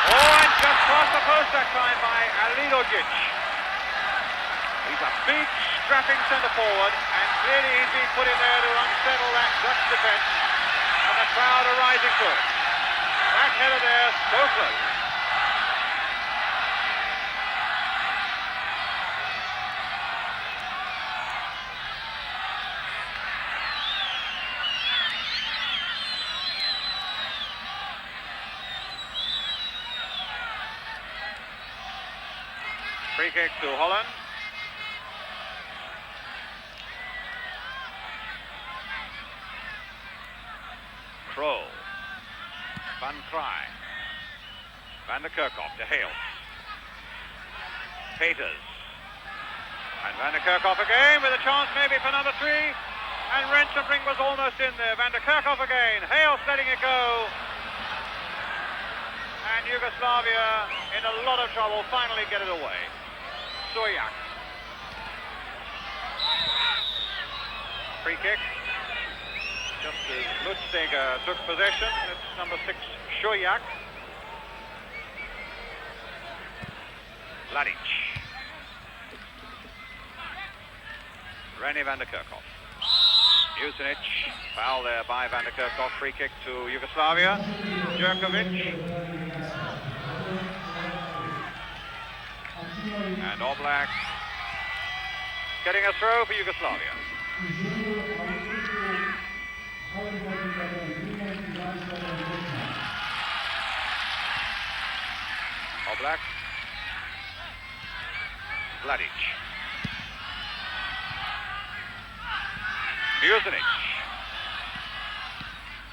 Oh, and just past the post that time by Alidogic. He's a big, strapping centre forward, and clearly he's been put in there to unsettle that Dutch defence, and the crowd are rising to it. That header there, so close. Free kick to Holland. Krol. Van Krij. Van der Kerkhoff to Hales. Peters. And Van der Kerkhoff again with a chance maybe for number 3. And Rensenbrink was almost in there. Van der Kerkhoff again. Hales letting it go. And Yugoslavia in a lot of trouble, finally get it away. Sujak. Free kick. Just as Mutstegger took possession, it's number 6, Sujak. Vladic. René van der Kerkhoff. Mužinić, foul there by van der Kerkhoff, free kick to Yugoslavia. Djokovic. And Oblak getting a throw for Yugoslavia. Oblak Vladic. Mužinić.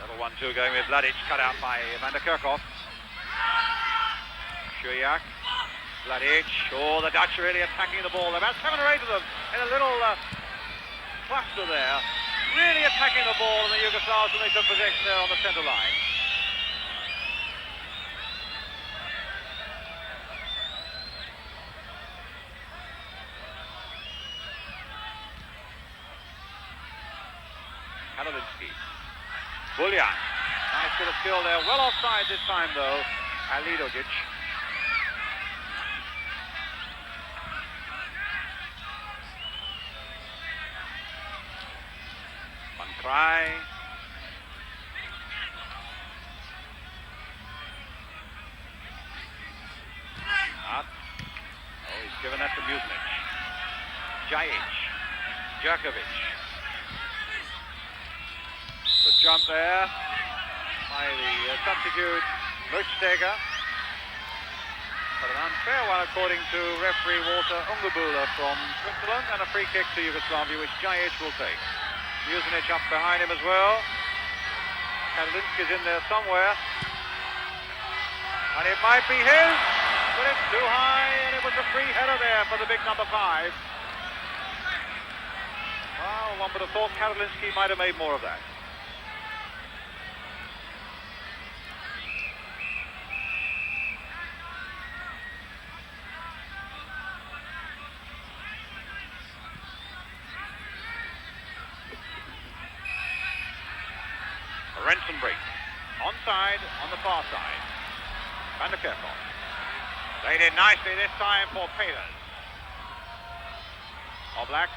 Little 1-2 going with Vladic, cut out by Van der Kerkhoff. Schuyak. Vladic. Oh, the Dutch are really attacking the ball. About 7 or 8 of them in a little cluster there. Really attacking the ball, and the Yugoslavs when they took possession there on the centre line. Karolinski. Buljan. Nice bit of skill there. Well offside this time, though. Alidovic. Van Krij. Up. Oh, he's given that to Mužinić. Djajic. Djerkovic. Good jump there by the substitute Muchsteger. But an unfair one according to referee Walter Ungabula from Switzerland, and a free kick to Yugoslavia which Djajic will take. Mužinić up behind him as well. Karolinski's in there somewhere. And it might be his, but it's too high, and it was a free header there for the big number 5. Well, one would have thought Karolinski might have made more of that. Rensenbrink, onside on the far side. Van der Kerkhoff. Played in nicely this time for Peters. Oblak,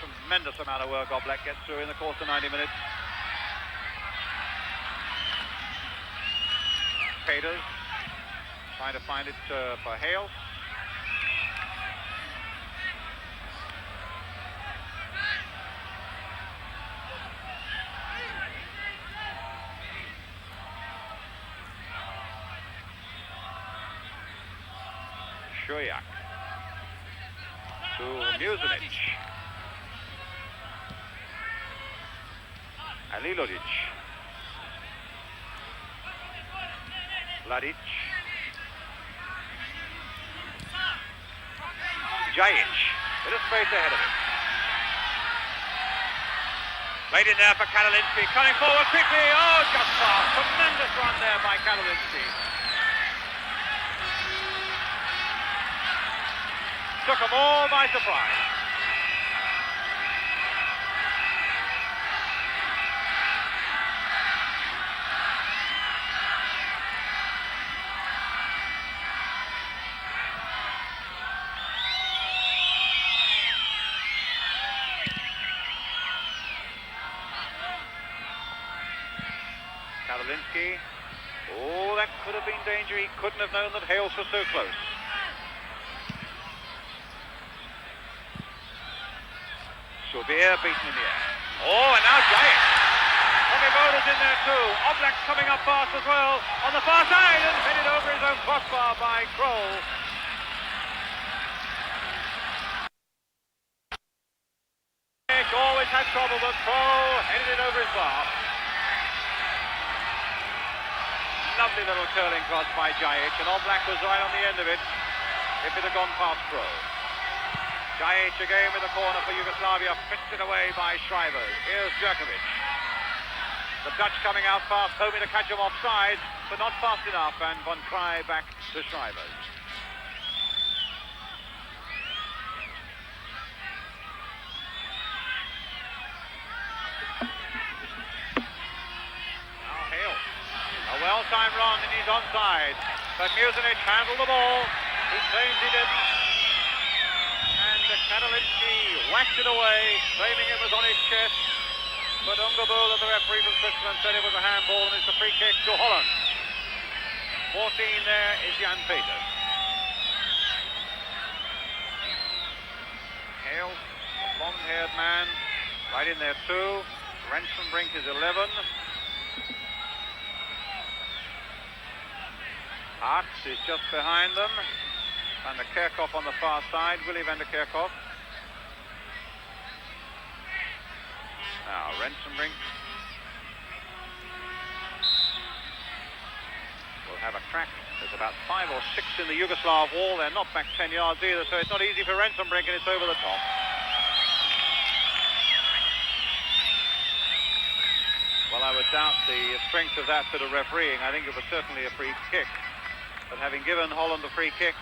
tremendous amount of work Oblak gets through in the course of 90 minutes. Peters trying to find it for Hales. Schuyak to Mužinić. Alilovic. Vladic. Djajic. Bit of space ahead of him. Played in there for Karolinski. Coming forward quickly. Oh, just past. Tremendous run there by Karolinski. Took them all by surprise. Karolinski. Oh, that could have been danger. He couldn't have known that Hales was so close. Subir beaten in the air. Oh, and now Djajic. Vomivoda's in there too. Oblak coming up fast as well. On the far side and headed over his own crossbar by Kroll. Always had trouble, but Kroll headed it over his bar. Lovely little curling cross by Djajic, and Oblak was right on the end of it if it had gone past Kroll. Djajic again with a corner for Yugoslavia, pitched it away by Schrijvers. Here's Djerkovic. The Dutch coming out fast, hoping to catch him offside, but not fast enough, and Van Krij back to Schrijvers. Now Hales. A well-timed run, and he's onside. But Mužinić handled the ball. He claims he didn't. Karolinski whacked it away, claiming it was on his chest, but Ungabula, the referee from Switzerland, said it was a handball, and it's a free kick to Holland. 14 there is Jan Peters. Hales, a blonde-haired man, right in there too. Rensenbrink is 11. Arts is just behind them. Van der Kerkhoff on the far side, Willy van der Kerkhoff. Now, Rensenbrink will have a crack. There's about 5 or 6 in the Yugoslav wall. They're not back 10 yards either, so it's not easy for Rensenbrink, and it's over the top. Well, I would doubt the strength of that bit of refereeing. I think it was certainly a free kick. But having given Holland a free kick,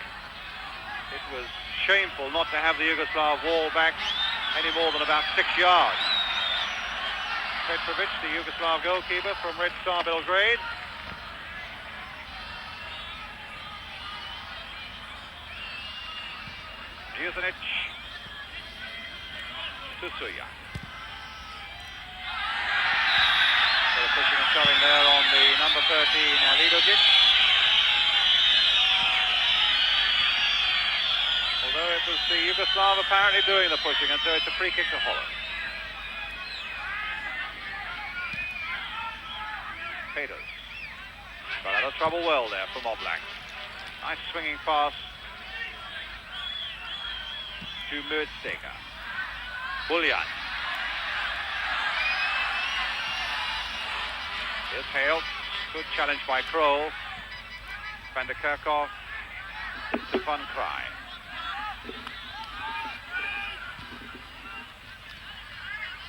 it was shameful not to have the Yugoslav wall back any more than about 6 yards. Petrovic, the Yugoslav goalkeeper from Red Star Belgrade. Jusinic to Suya. So the pushing and shoving there on the number 13, Lidovic. Although it was the Yugoslav apparently doing the pushing, and so it's a free kick to Holland. Peters got out of trouble well there from Oblak. Nice swinging pass to Mördsteker. Buljan. Here's Hale. Good challenge by Krol. Van der Kerkhoff to Van Kraai.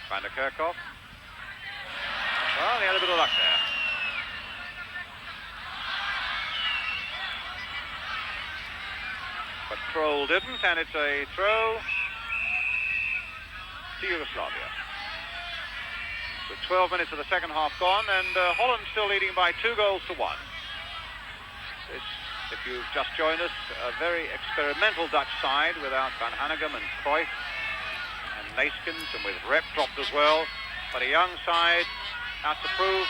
Van der Kerkhoff. Well, he had a bit of luck there. But Krol didn't, and it's a throw to Yugoslavia. With 12 minutes of the second half gone, and Holland still leading by 2-1. This, if you've just joined us, a very experimental Dutch side without Van Hanegem and Cruyff and Neeskens, and with Rep dropped as well. But a young side out to prove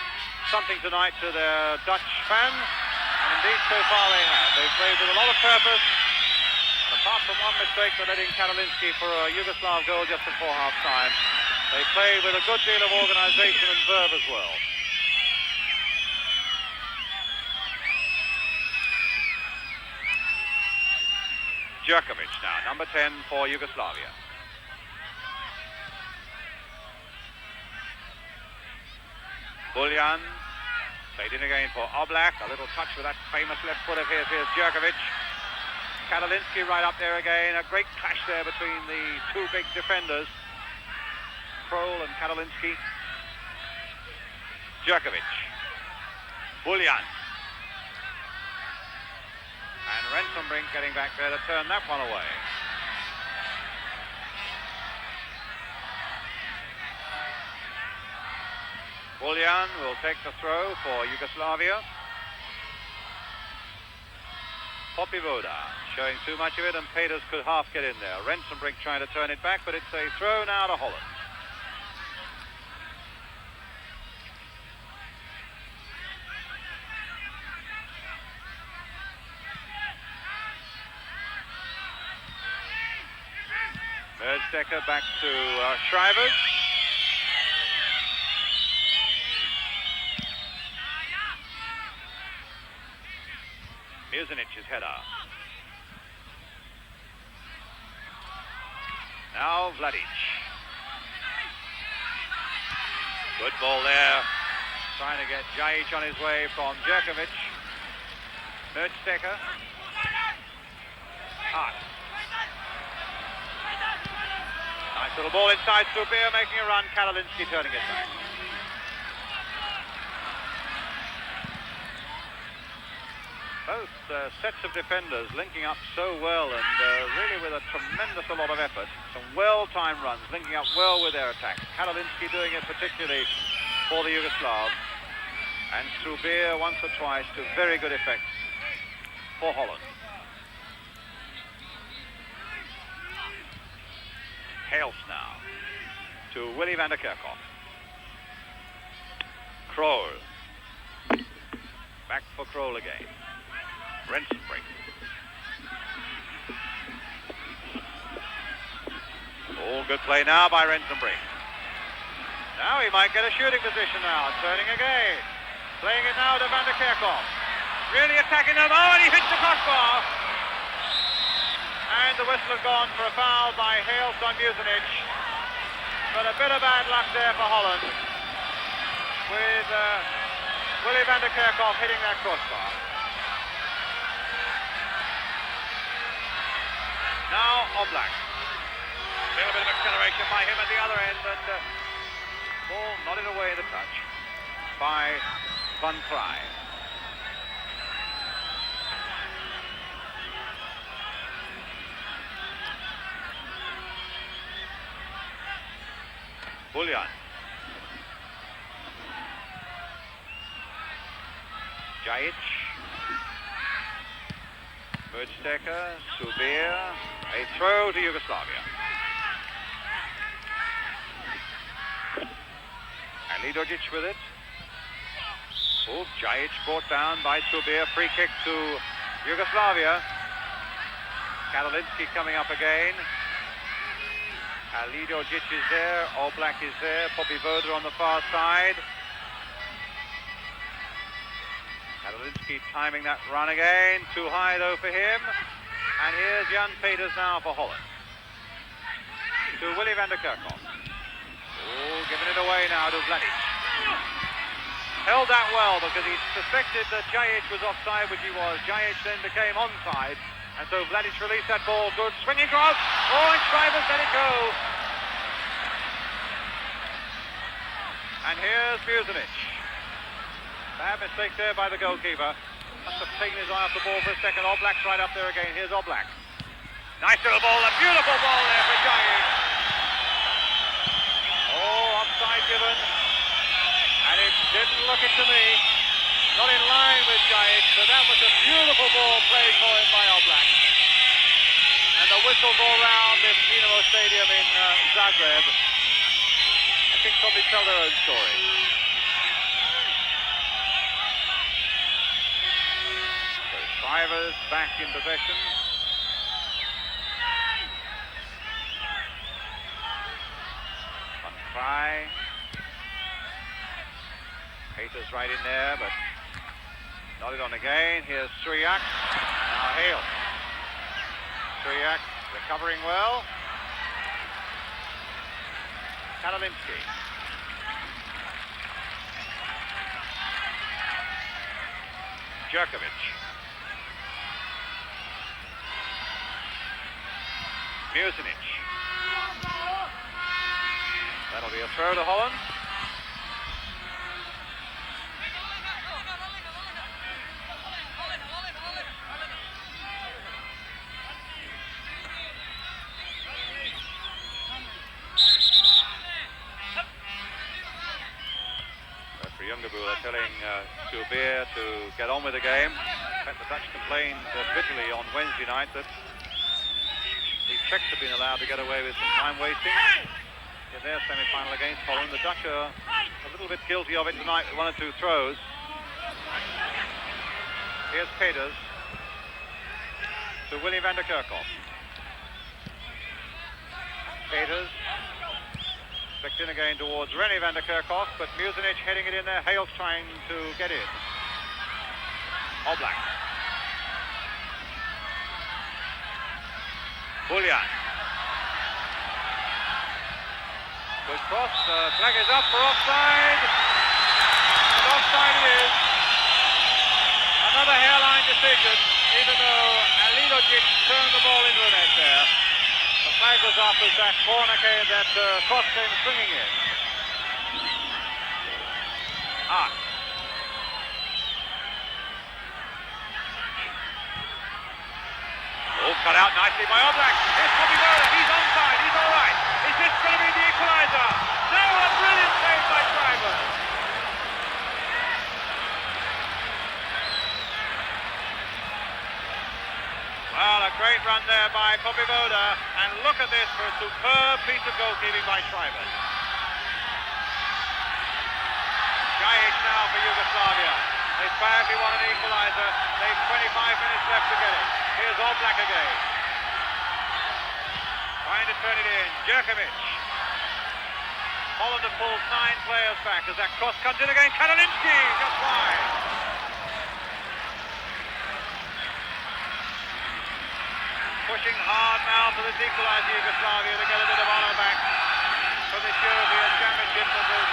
something tonight to their Dutch fans, and indeed so far they have. They've played with a lot of purpose. Apart from one mistake, for letting Karolinski for a Yugoslav goal just before half-time, they played with a good deal of organisation and verve as well. Djurkovic now, number 10 for Yugoslavia. Buljan, played in again for Oblak, a little touch with that famous left foot of his. Here's Djurkovic. Karolinski right up there again. A great clash there between the two big defenders, Krol and Karolinski. Djurkovic. Buljan. And Rensenbrink getting back there to turn that one away. Buljan will take the throw for Yugoslavia. Poppy Voda showing too much of it, and Peters could half get in there. Rensenbrink trying to turn it back, but it's a throw now to Holland. Mördsteker back to Shriver. Jusinic's header. Now Vladic. Good ball there. Trying to get Djajic on his way from Djurkovic. Mördsteker. Hart. Nice little ball inside. Subir making a run. Karolinski turning it back. Both sets of defenders linking up so well, and really with a tremendous lot of effort. Some well-timed runs, linking up well with their attacks. Karolinski doing it particularly for the Yugoslav, and Subir once or twice to very good effect for Holland. Hales now to Willy van der Kerkhoff. Krol. Back for Krol again. Rensenbrink. Oh, good play now by Rensenbrink. Now he might get a shooting position now. Turning again. Playing it now to Van der Kerkhoff. Really attacking them. Oh, and he hits the crossbar. And the whistle had gone for a foul by Hales on Musinic. But a bit of bad luck there for Holland, with Willy van der Kerkhoff hitting that crossbar. Now Oblak. A little bit of acceleration by him at the other end, and ball nodded away the touch by Van Krij. Buljan. Jajic. Mudsteker, Subir. A throw to Yugoslavia. And Lidojic with it. Oh, Jajic brought down by Subir. Free kick to Yugoslavia. Karolinski coming up again. Lidojic is there, Oblak is there, Popivoda on the far side. Karolinski timing that run again, too high though for him. And here's Jan Peters now for Holland. To Willy van der Kerkhoff. Oh, giving it away now to Vladic. Held that well because he suspected that Jajic was offside, which he was. Jajic then became onside. And so Vladic released that ball, good swinging cross. Oh, and Schreiber's let it go. And here's Musinic. Bad mistake there by the goalkeeper. Must have taken his eye off the ball for a second. Oblak's right up there again. Here's Oblak. Nice little ball, a beautiful ball there for Jajic. Oh, offside given. And it didn't look it to me. Not in line with Jajic, but that was a beautiful ball played for him by Oblak. And the whistles all round this Dinamo Stadium in Zagreb, I think probably tell their own story. So Shriver's back in possession. Van Krij. Peters right in there, but nodded on again. Here's Suriak. Now Hale. Suriak recovering well. Karolinski. Jerkovic. Musinic. That'll be a throw to Holland. They're telling Subir to get on with the game. In fact, the Dutch complained bitterly on Wednesday night that the Czechs have been allowed to get away with some time wasting in their semi-final against Holland. The Dutch are a little bit guilty of it tonight with one or two throws. Here's Peters to Willy van der Kerkhoff. Peters flicked in again towards René van der Kerkhoff, but Musinic heading it in there. Hales trying to get in. Oblak. Buljan. Good cross. Flag is up for offside. And offside it is. Another hairline decision, even though Lidojic turned the ball into a net there. The flag was up as that corner came, that cross came swinging in. Oh, cut out nicely by Oblak. Here's Popivoda. He's onside. He's all right. Is this going to be the equalizer? No, a brilliant save by Schreiber. Well, a great run there by Popivoda, and look at this for a superb piece of goalkeeping by Schreiber. Jajic now for Yugoslavia. They badly want an equalizer. They've 25 minutes left to get it. Here's Oblak again. Trying to turn it in. Jerkovic. Holland have pulled 9 players back as that cross comes in again. Karolinski just wide. pushing hard now for this equaliser Yugoslavia to get a bit of honour back from this European Championship that was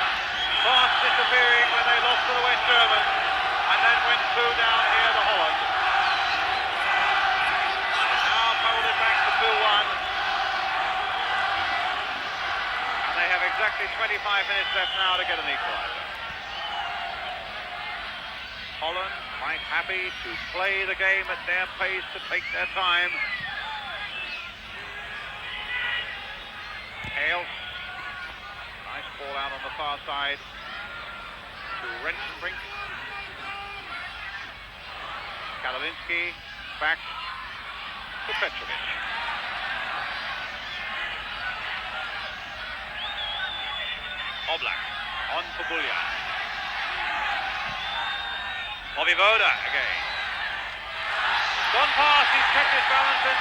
fast disappearing when they lost to the West Germans and then went through down here to Holland. Now folded back to 2-1. And they have exactly 25 minutes left now to get an equaliser. Holland quite happy to play the game at their pace, to take their time. Hales, nice ball out on the far side to Rensenbrink. Kalinski back to Petrovic. Oblak on for Buljan. Voda again. Gone past, he's kept his balance, and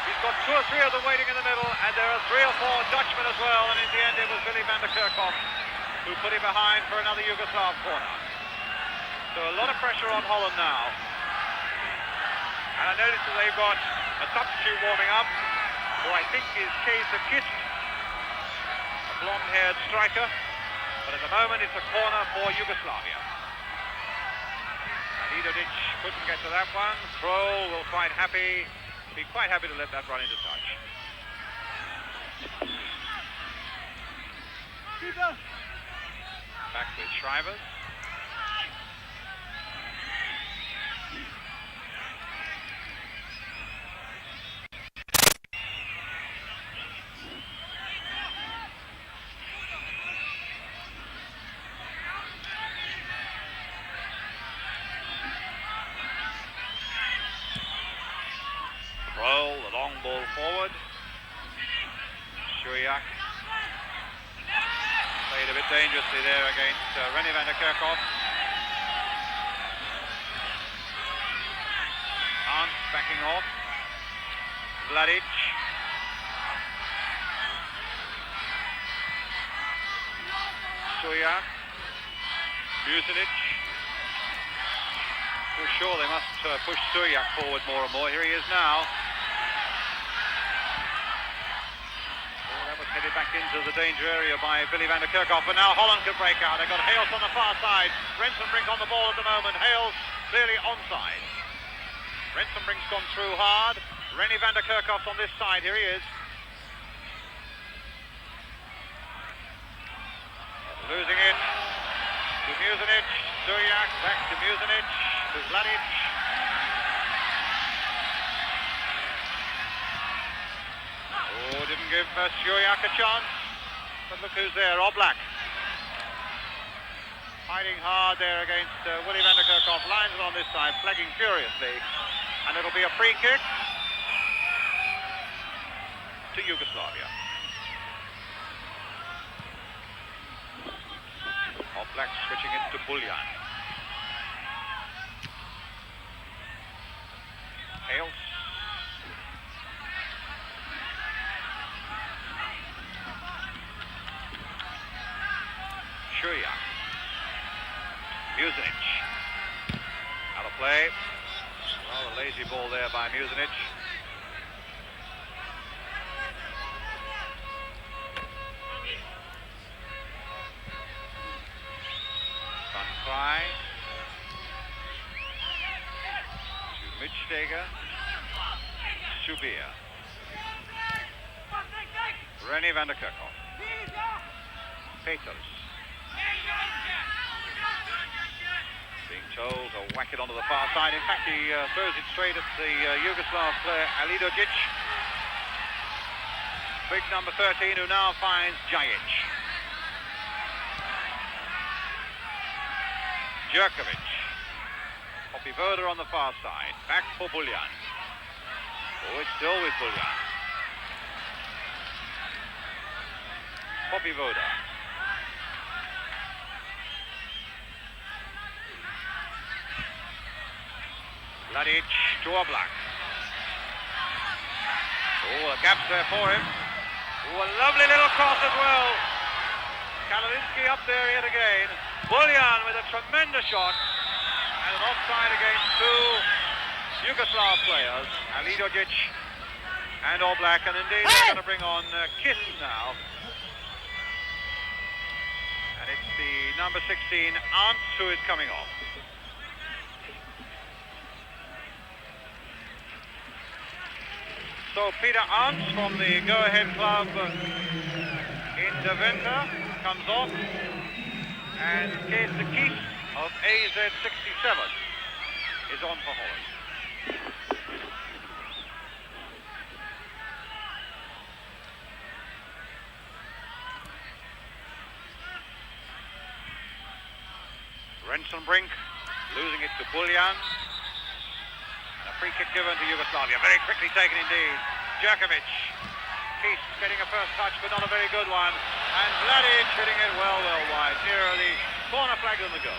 he's got 2 or 3 of them waiting in the middle, and there are 3 or 4 Dutchmen as well, and in the end it was Willy van der Kerkhoff who put him behind for another Yugoslav corner. So a lot of pressure on Holland now. And I noticed that they've got a substitute warming up, who I think is Kees de Kist, a blonde-haired striker, but at the moment it's a corner for Yugoslavia. Lidovic couldn't get to that one. Kroll will be quite happy to let that run into touch. Back with Shrivers. Roll, the long ball forward. Shuyak played a bit dangerously there against René van der Kerkhoff. Arndt backing off. Vladic. Shuyak. Musinic. For sure they must push Shuyak forward more and more. Here he is now. Headed back into the danger area by Willy van der Kerkhoff, and now Holland can break out. They've got Hales on the far side. Rensenbrink on the ball at the moment. Hales clearly onside. Rensenbrink's gone through hard. René van der Kerkhoff's on this side. Here he is. Losing it to Musinic. Shuyak back to Musinic. To Vladic. Oh, didn't give Shuyak a chance. But look who's there, Oblak. Fighting hard there against Willy van der Kerkhoff. Lines it on this side, flagging furiously. And it'll be a free kick to Yugoslavia. Oblak switching it to Buljan. Hales. Shuyak. Musinic. Out of play. Well, a lazy ball there by Musinic. Van Krij. To Mitsteger. Subir. René van der Kerkhoff. Peters. Being told to whack it onto the far side. In fact, he throws it straight at the Yugoslav player Alidojic. Big number 13 who now finds Djajic. Jerkovic. Voda on the far side. Back for Buljan. Oh, it's still with Buljan. Voda. Vladic to Oblak. Oh, a gap's there for him. Oh, a lovely little cross as well. Kalinski up there yet again. Buljan with a tremendous shot. And an offside against 2. Yugoslav players, Alidojic and Oblak, and indeed they're going to bring on Kiss now. And it's the number 16, Ants, who is coming off. So Peter Ants from the Go-Ahead Club in Deventer comes off, and Kees de Kies of AZ67 is on for Holland. Rensenbrink losing it to Buljan. A free kick given to Yugoslavia. Very quickly taken indeed. Jerkovic. Kees getting a first touch, but not a very good one. And Vladic hitting it well wide. Near the corner flag on the goal.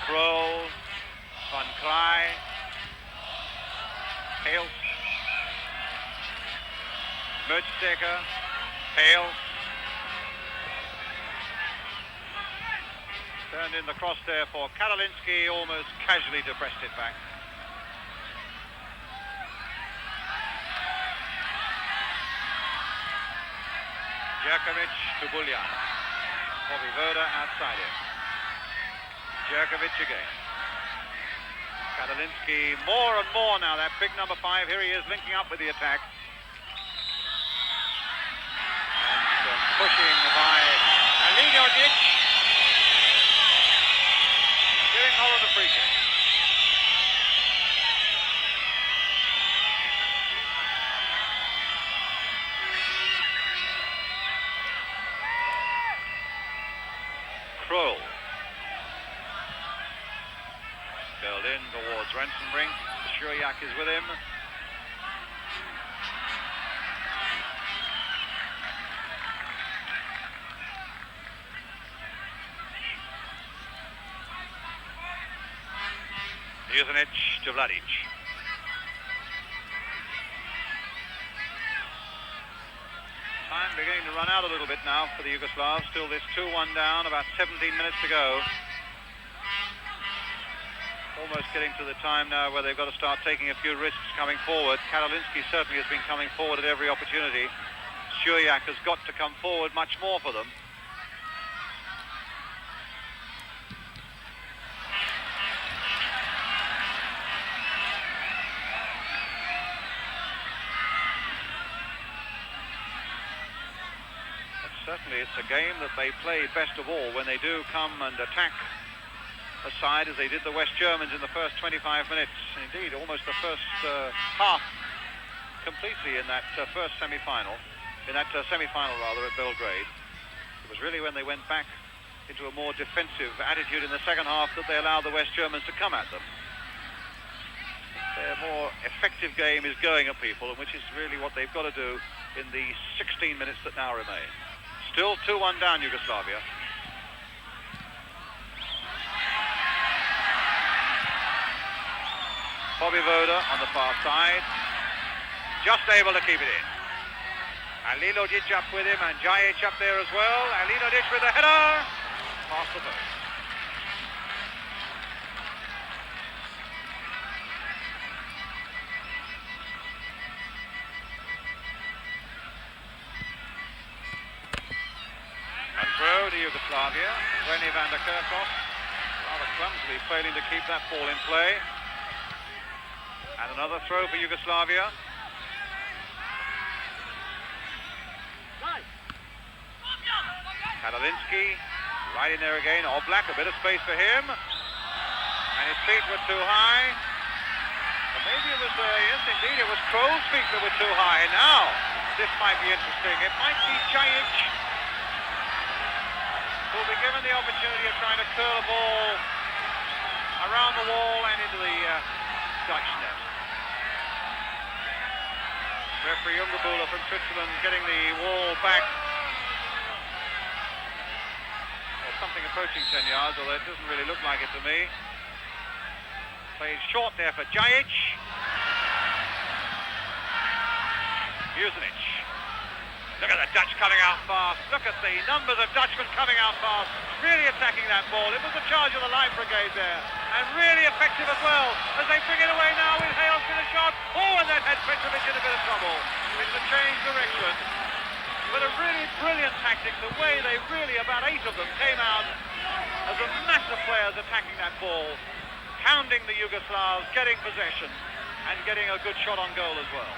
Krol. Van Kraai. Hales. Mertsteker. Hales. Turned in the cross there for Karoliński, almost casually depressed it back. Jerkovic to Buljan. Bobby Voda outside him. Jerkovic again. Karoliński more and more now, that big number 5. Here he is linking up with the attack. And pushing by Alidojic. Giving Holland a free kick. Krol. Curled in towards Rensenbrink. Shuyak is with him. Jusinic to Vladic. Time beginning to run out a little bit now for the Yugoslavs. Still this 2-1 down, about 17 minutes to go. Almost getting to the time now where they've got to start taking a few risks coming forward. Karoliński certainly has been coming forward at every opportunity. Shuyak has got to come forward much more for them. Certainly it's a game that they play best of all when they do come and attack a side as they did the West Germans in the first 25 minutes. Indeed, almost the first half completely in that first semi-final. In that semi-final rather at Belgrade. It was really when they went back into a more defensive attitude in the second half that they allowed the West Germans to come at them. Their more effective game is going at people, and which is really what they've got to do in the 16 minutes that now remain. Still 2-1 down, Yugoslavia. Bobby Voda on the far side. Just able to keep it in. Alidojic up with him and Djajic up there as well. Alidojic with the header. Past the post. Throw to Yugoslavia. Rene van der Kerkhoff rather clumsily failing to keep that ball in play. And another throw for Yugoslavia. Karoliński right in there again. Oblak, a bit of space for him. And his feet were too high. Or maybe it was, yes indeed, it was Krol's feet that were too high. Now, this might be interesting. It might be Djajic will be given the opportunity of trying to curl a ball around the wall and into the Dutch net. Referee Ungebuller from Switzerland getting the wall back. Well, something approaching 10 yards, although it doesn't really look like it to me. Plays short there for Djajic. Jusinic. Look at the Dutch coming out fast. Look at the numbers of Dutchmen coming out fast, really attacking that ball. It was a charge of the Line Brigade there, and really effective as well, as they bring it away now with Hales for the shot. Oh, and that had Petrovic in a bit of trouble. It's a change direction. But a really brilliant tactic, the way they really, about 8 of them, came out as a mass of players attacking that ball, hounding the Yugoslavs, getting possession, and getting a good shot on goal as well.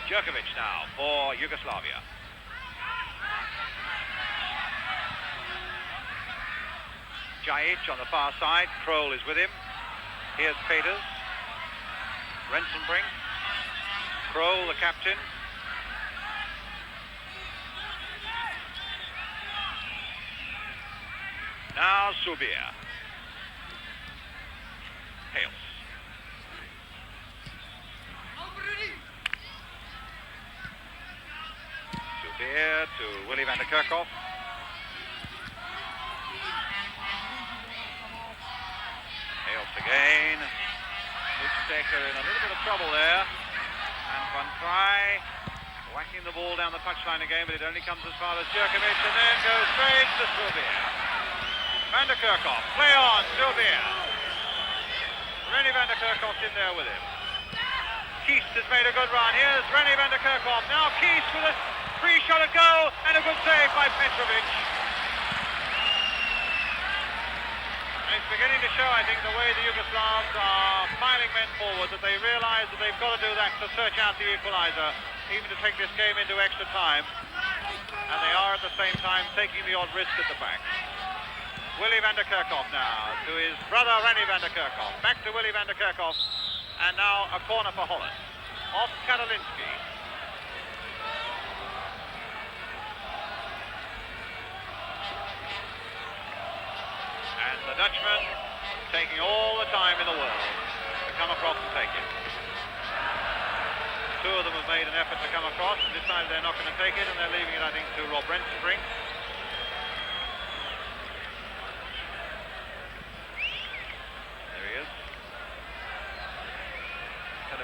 Jerkovic now for Yugoslavia. Djajic on the far side, Kroll is with him. Here's Peters. Rensenbrink. Kroll, the captain. Now Subir. Hales. Subir to Willy van der Kerkhoff. Hales again. Luchsteker in a little bit of trouble there. And Van Try whacking the ball down the touchline again, but it only comes as far as Jerkovic and then goes straight to Subir. Van der Kerkhoff, play on, Subir. Rennie van der Kerkhoff's in there with him. Kiest has made a good run. Here's Rennie van der Kerkhoff. Now Kiest with a free shot at goal and a good save by Petrovic. And it's beginning to show, I think, the way the Yugoslavs are piling men forward, that they realise that they've got to do that to search out the equaliser, even to take this game into extra time. And they are at the same time taking the odd risk at the back. Willy van der Kerkhoff now to his brother Rennie van der Kerkhoff. Back to Willy van der Kerkhoff. And now a corner for Holland. Off Karolinski. And the Dutchman taking all the time in the world to come across and take it. 2 of them have made an effort to come across and decided they're not going to take it, and they're leaving it, I think, to Rob Rensenbrink.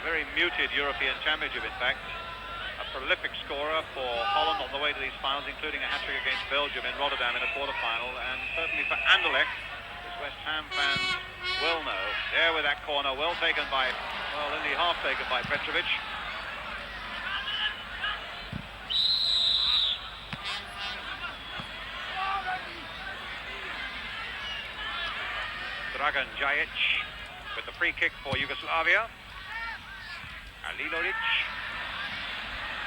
Very muted European Championship, in fact. A prolific scorer for Holland on the way to these finals, including a hat-trick against Belgium in Rotterdam in a quarter-final, and certainly for Anderlecht, as West Ham fans will know. There with that corner, well taken by, well, only half taken by Petrovic. Dragan Djajic with the free kick for Yugoslavia. Alilovic.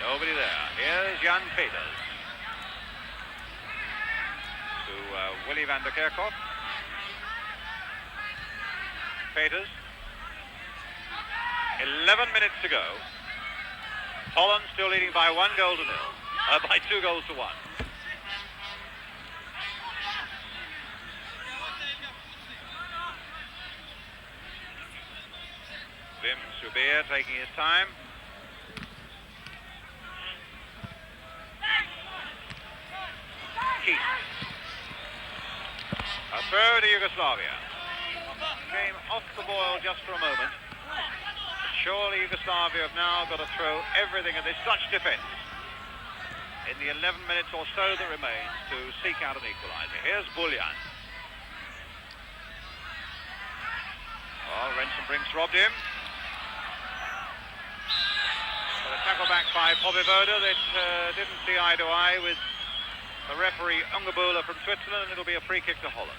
Nobody there. Here's Jan Peters. To Willy van der Kerkhoff. Peters. 11 minutes to go. Holland still leading by 1 goal to 0. By 2 goals to 1. Wim Subir taking his time. Keith. A throw to Yugoslavia. Came off the boil just for a moment. But surely Yugoslavia have now got to throw everything at this Dutch defence in the 11 minutes or so that remains to seek out an equaliser. Here's Buljan. Well, Rensenbrink's robbed him. A tackle back by Pobivoda that didn't see eye to eye with the referee Ungebula from Switzerland, and it'll be a free kick to Holland.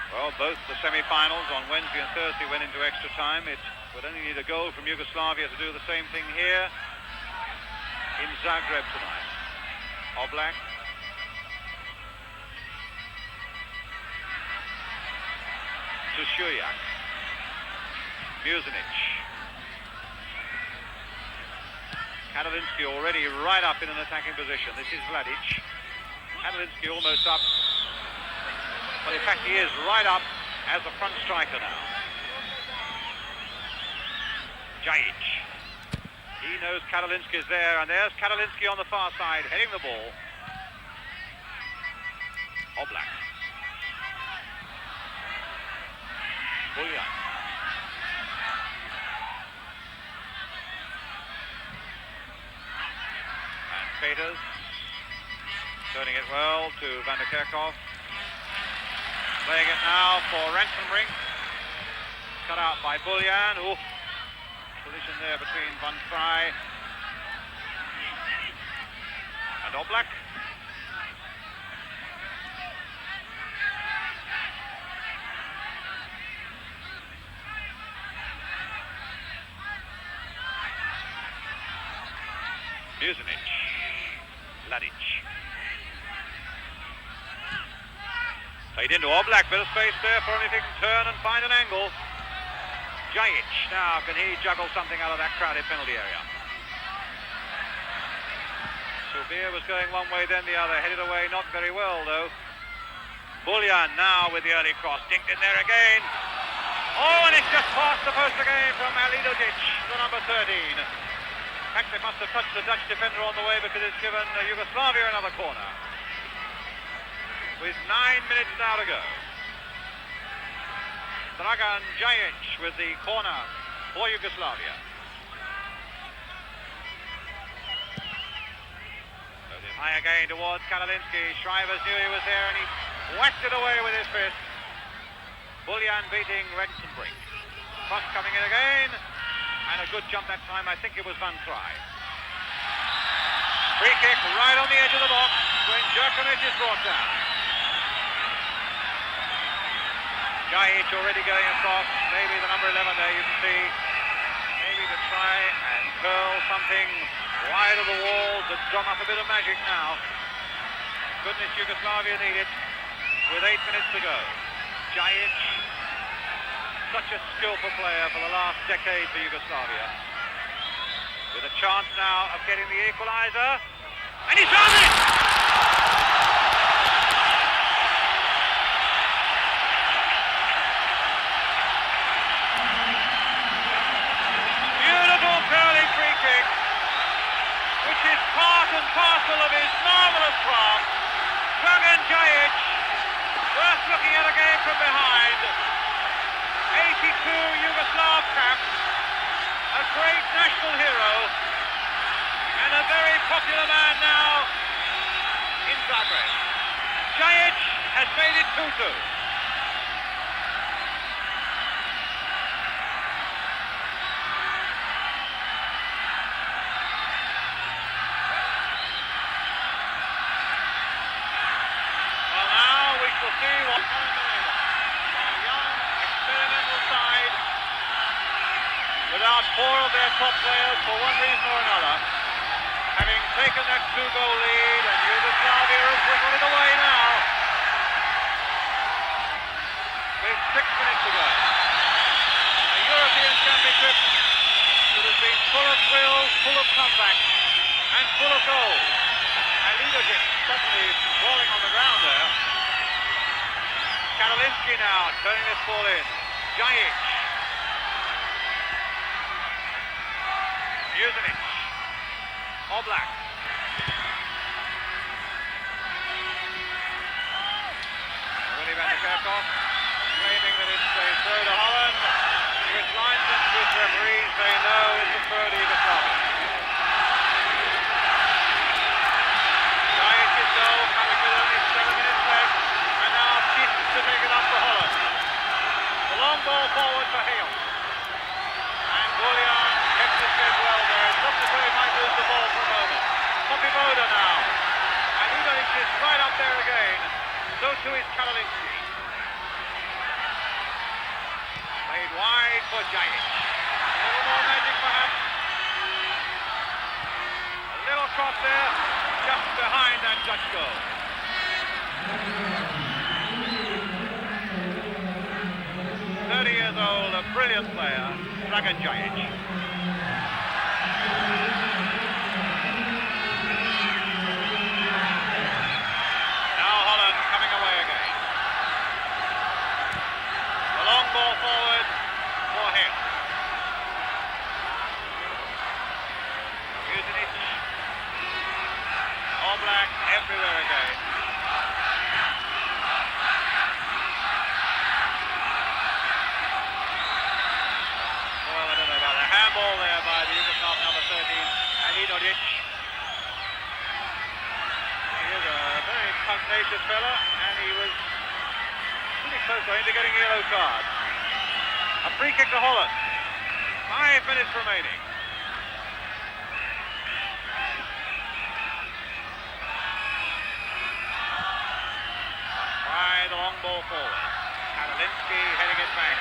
Well, both the semi-finals on Wednesday and Thursday went into extra time. It would only need a goal from Yugoslavia to do the same thing here in Zagreb tonight. Oblak. To Šujak. Muzinic. Karolinski already right up in an attacking position. This is Vladic. Karolinski almost up. Well, in fact, he is right up as a front striker now. Djajic. He knows Karolinski's there, and there's Karolinski on the far side, heading the ball. Oblak. Buljan. And Peters. Turning it well to Van der Kerkhoff. Playing it now for Ransom-Brink. Cut out by Buljan. Ooh. Collision there between Van Fry and Oblak. Mužinić. Ladic. Played into Oblak, bit of space there for him if he can turn and find an angle. Jajic, now can he juggle something out of that crowded penalty area? Subir was going one way then the other, headed away not very well though. Buljan now with the early cross, dinked in there again. Oh, and it's just past the post again from Alidovic, the number 13. In fact, they must have touched the Dutch defender on the way because it's given Yugoslavia another corner. With 9 minutes now to go. Dragan Jajic with the corner for Yugoslavia. Goes it high again towards Karolinski. Shrivers knew he was there and he whacked it away with his fist. Buljan beating Ransom-Brink. Cross coming in again. And a good jump that time. I think it was Van Fry. Free kick right on the edge of the box when Jerkovic is brought down. Jajic already going across, maybe the number 11 there you can see, maybe to try and curl something wide of the wall to drum up a bit of magic now. Goodness, Yugoslavia need it with 8 minutes to go. Jajic, such a skillful player for the last decade for Yugoslavia. With a chance now of getting the equaliser, and he's done it! Part and parcel of his marvellous craft. Dragan Jajic, worth looking at again from behind. 82 Yugoslav caps, a great national hero, and a very popular man now in Zagreb. Jajic has made it 2-2. Without four of their top players for one reason or another, having taken that 2-goal lead, and Yugoslavia has whittled it away now. With 6 minutes to go. A European Championship that has been full of thrills, full of comebacks, and full of goals. And Alidovic suddenly falling on the ground there. Karolinski now turning this ball in. Jajic. Mužinić. Oblak. Willy van der Kerkhoff claiming that it's a throw to Holland, which lines and Swiss referees say no, it's a throw to Yugoslavia. Jajic is goal coming with only 7 minutes left, and now Kiss to take it up for Holland. The long ball forward for Hale. And Buljan kept his head well there. It looked as though he might lose the ball for a moment. Popivoda now. And Udovic is right up there again. So too is Karolinski. Played wide for Jajic. A little more magic perhaps. A little cross there, just behind that Dutch goal. 30 years old, a brilliant player, Dragan Jajic. Now Holland coming away again. The long ball forward for him. everywhere again. Well, I don't know about that. Handball there by the Yugoslav number 13, Alidodic. He is a very pugnacious fella, and he was pretty close to getting a yellow card. A free kick to Holland. 5 minutes remaining. By the long ball forward. Karolinsky heading it back.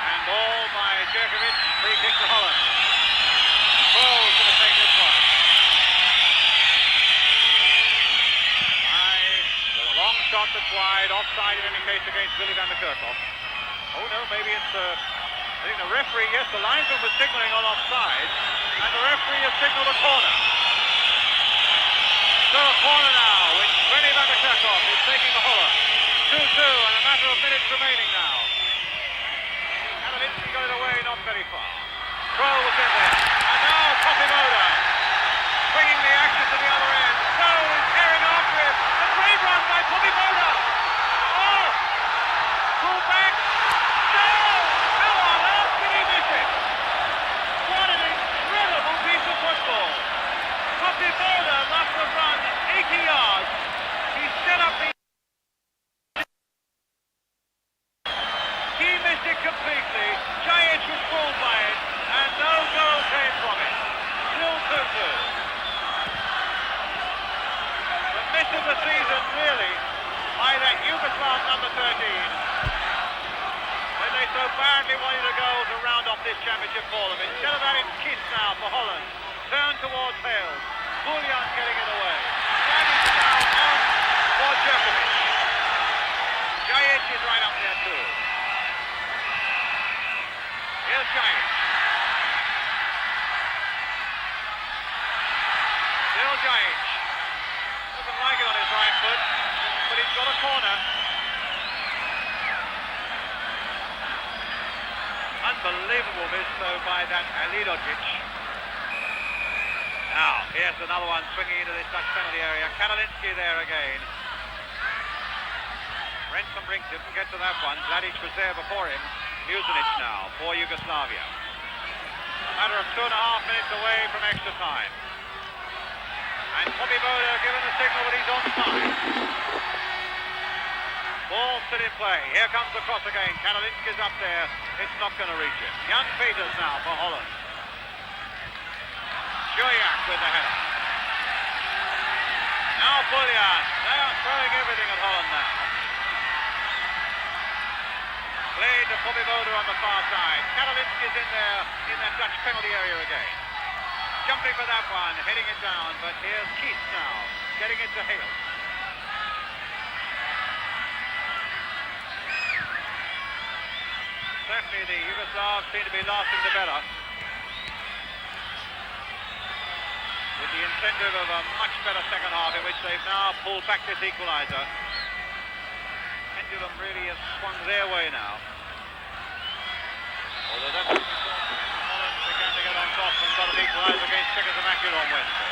And ball by Jerkovic. Free kick to Holland. Kroll's going to take this one. With a long shot that's wide. Offside in any case against Willy van der Kerkhoff. Oh no, maybe it's I think the referee, yes, the linesman was signalling on offside, and the referee has signaled a corner. So a corner now, which Willy van der Kerkhoff is taking the Holland. 2-2, and a matter of minutes remaining now. Karolinsky got it away, not very far. Kroll was in there, and now Popivoda bringing the action to the other end. Kroll is tearing after him. A great run by Popivoda. Oh! Pull back. No! How on earth did he miss it? What an incredible piece of football. Popivoda must have run 80 yards. He set up the... He missed it completely. Jajic was fooled by it, and no goal came from it. Still 2-2. The miss of the season, really, by that Yugoslav number 13. When they so badly wanted a goal to round off this championship for them. Instead of that, it's Kiss now for Holland. Turn towards Hales. Buljan getting it away. Jajic is now on for Jerkovic. Jajic is right up there too. Here's Jajic. Still Jajic. Doesn't like it on his right foot, but he's got a corner. Unbelievable miss though by that Alidodic. Now, here's another one swinging into this Dutch penalty area. Karolinsky there again. Ransom Brink didn't get to that one. Vladic was there before him. Musinic now for Yugoslavia. A matter of 2.5 minutes away from extra time. And Popivoda given the signal that he's onside. Ball still in play. Here comes the cross again. Karolinsky's up there. It's not going to reach him. Jan Peters now for Holland. Jojak with the header. Now Buljan. They are throwing everything at Holland now. Played to Popivoda on the far side. Karolinsky's in there in that Dutch penalty area again. Jumping for that one, heading it down, but here's Keats now, getting it to Hales. Certainly the Yugoslavs seem to be lasting the better. With the incentive of a much better second half in which they've now pulled back this equaliser. Pendulum really has swung their way now. Although that's Holland began to get on top and got an equaliser against Czechoslovakia on Wednesday.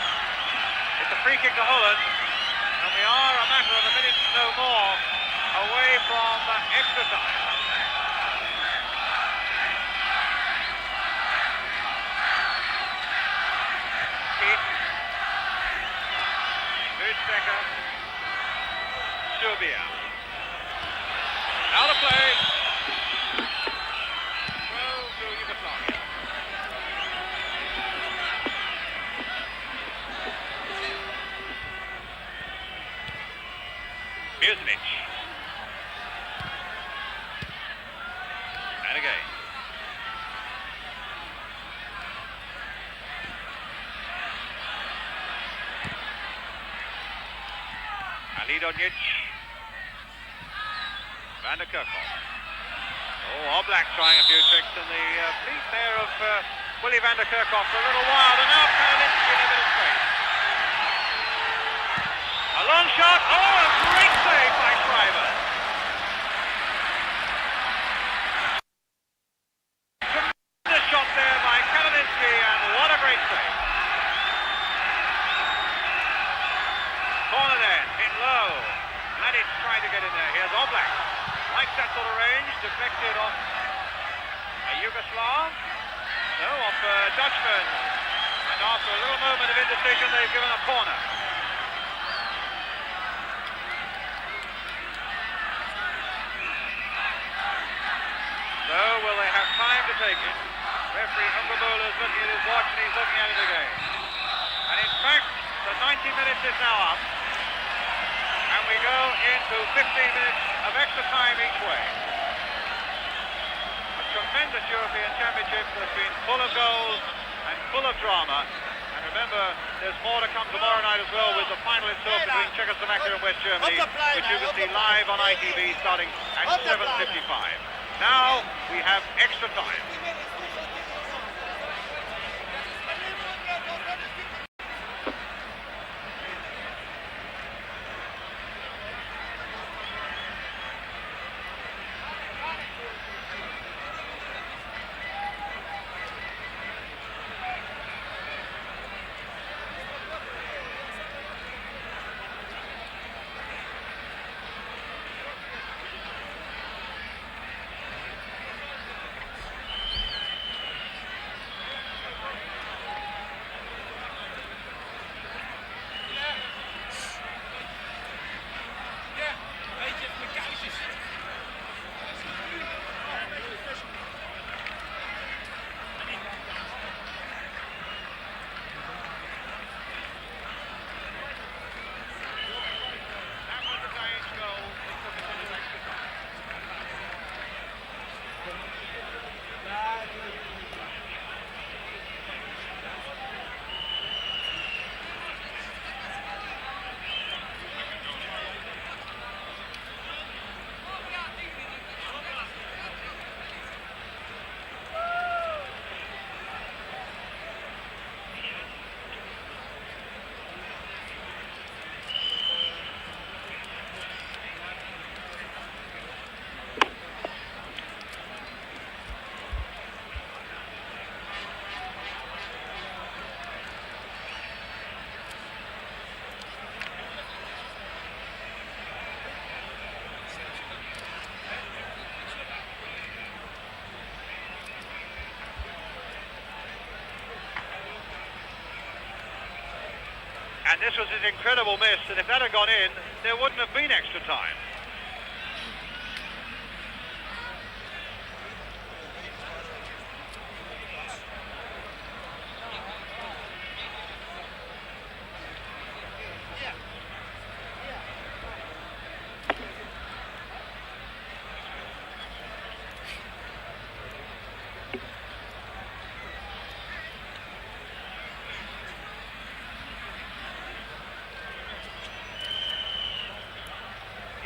It's a free kick to Holland, and we are a matter of a minute no more away from extra time. Stecker, Subia. Now the play. Throw to Yugoslavia. Musinic. And again. Alidodic. Van der Kerkhoff. Oh, Oblak trying a few tricks, and the feet there of Willy van der Kerkhoff for a little while, and now Karolinsky in a bit of space. A long shot. Oh, a great save by Schreiber. Tremendous shot there by Karolinsky, and what a great save. trying to get in there. Here's Oblak. Likes that sort of range. Deflected off a Yugoslav. No, off Dutchman. And after a little moment of indecision, they've given a corner. So, will they have time to take it? Referee Ungabola is looking at his watch and he's looking at it again. And in fact, the 90 minutes is now up. And we go into 15 minutes of extra time each way. A tremendous European Championship that's been full of goals and full of drama. And remember, there's more to come tomorrow night as well with the final itself between Czechoslovakia and West Germany, which you can see live on ITV starting at 7:55. Now we have extra time. And this was an incredible miss, and if that had gone in, there wouldn't have been extra time.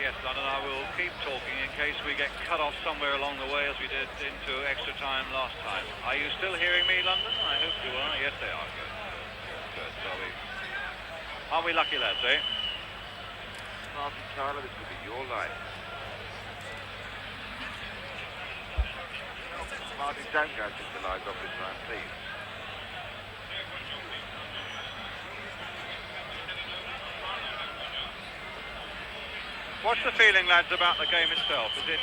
Yes, London, I will keep talking in case we get cut off somewhere along the way as we did into extra time last time. Are you still hearing me, London? I hope you are. Yes, they are. Good. Good. So aren't we lucky, lads, eh? Martin Tyler, this could be your life. Martin, don't go just the lives off this line, please. What's the feeling, lads, about the game itself? Is it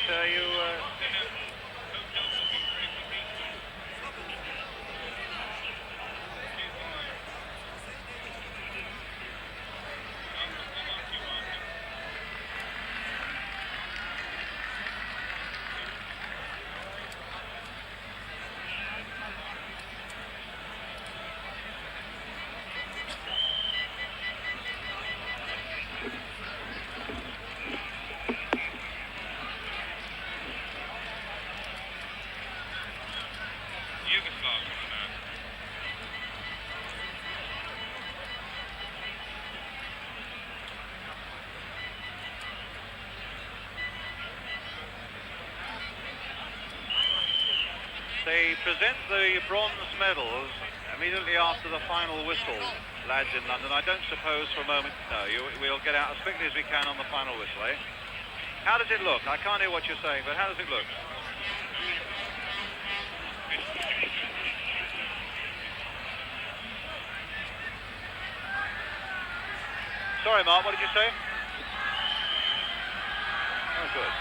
They present the bronze medals immediately after the final whistle, lads in London. I don't suppose for a moment, no, we'll get out as quickly as we can on the final whistle, eh? How does it look? I can't hear what you're saying, but how does it look? Sorry, Mark, what did you say? good.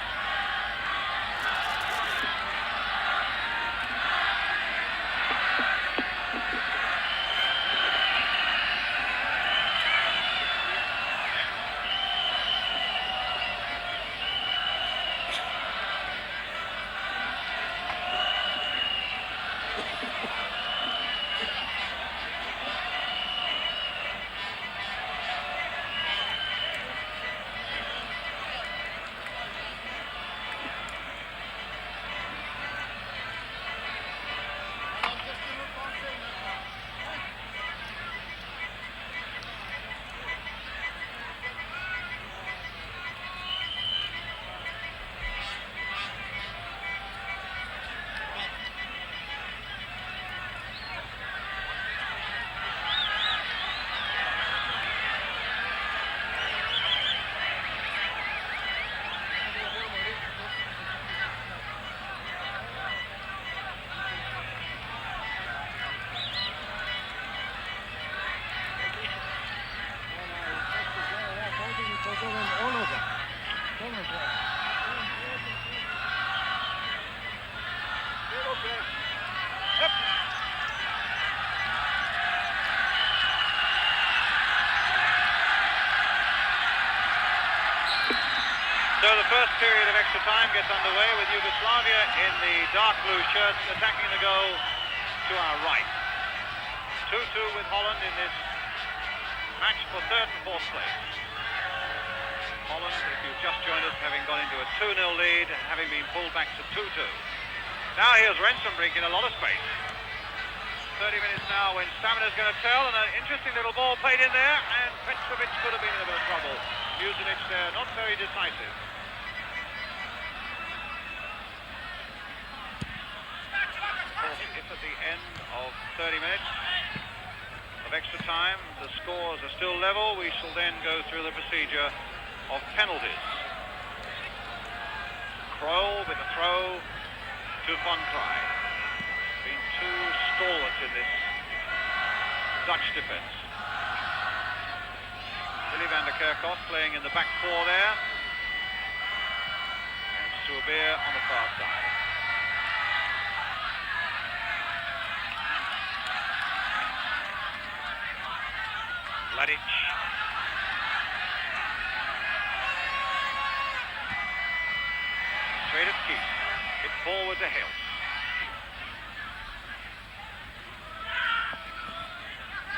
So the first period of extra time gets underway with Yugoslavia in the dark blue shirts attacking the goal to our right. 2-2 with Holland in this match for third and fourth place. Holland, if you've just joined us, having gone into a 2-0 lead, having been pulled back to 2-2. Now here's Rensenbrink in a lot of space. 30 minutes now when stamina's going to tell, and an interesting little ball played in there, and Petrovic could have been in a bit of trouble. Musinic there, not very decisive. If at the end of 30 minutes of extra time the scores are still level, we shall then go through the procedure of penalties. Krol with a throw to Van Krij. Been two stalwarts in this Dutch defence. Willy van der Kerkhoff playing in the back four there, and Soubeer on the far side. Vladic. Straight at Keith. Hit forward to Hills.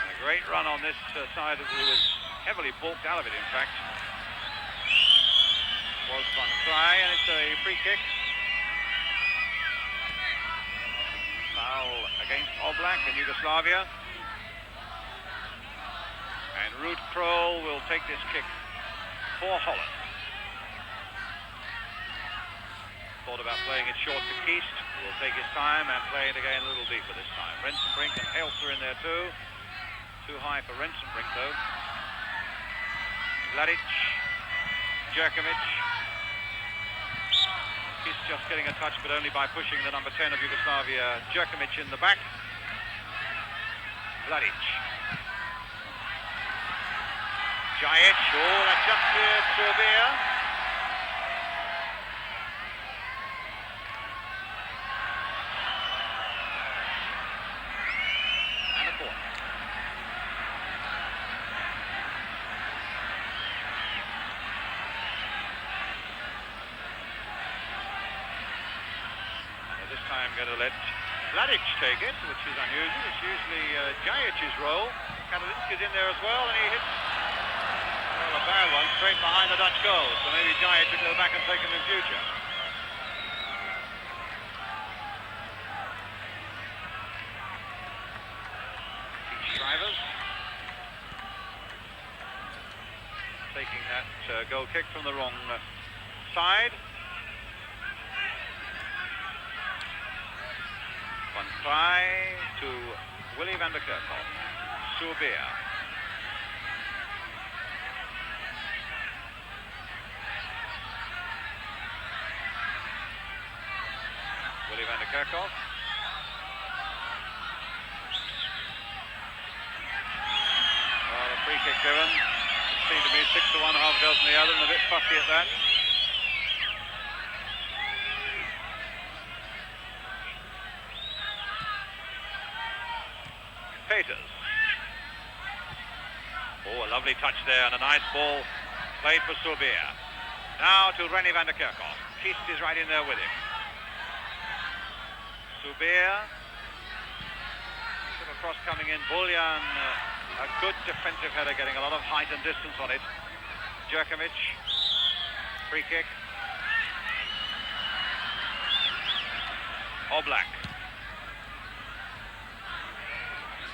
And a great run on this side who was heavily balked out of it, in fact. Was Van Krij, and it's a free kick. Foul against Oblak in Yugoslavia. And Ruud Krol will take this kick for Holland. Thought about playing it short to Keist. Will take his time and play it again a little deeper this time. Rensenbrink and Helser in there too. Too high for Rensenbrink though. Vladic, Jerkovic. Keist just getting a touch, but only by pushing the number 10 of Yugoslavia, Jerkovic, in the back. Vladic. Jajic, oh, that just cleared Soubeer. And a corner. This time going to let Vladic take it, which is unusual. It's usually Jajic's role. Karolinski's in there as well, and he hits a bad one straight behind the Dutch goal. So maybe Jajic should go back and take him in future. Drivers taking that goal kick from the wrong side. Van Krij to Willy van der Kerkhoff. Soubeer. Willy van der Kerkhoff. Well, a free kick given. Seemed to be 6-1, half dozen the other, and a bit fussy at that. Peters. Oh, a lovely touch there and a nice ball played for Subir. Now to Rennie van der Kerkhoff. Kiest is right in there with him. Subir. Little cross coming in. Buljan, a good defensive header, getting a lot of height and distance on it. Jerkovic. Free kick. Oblak.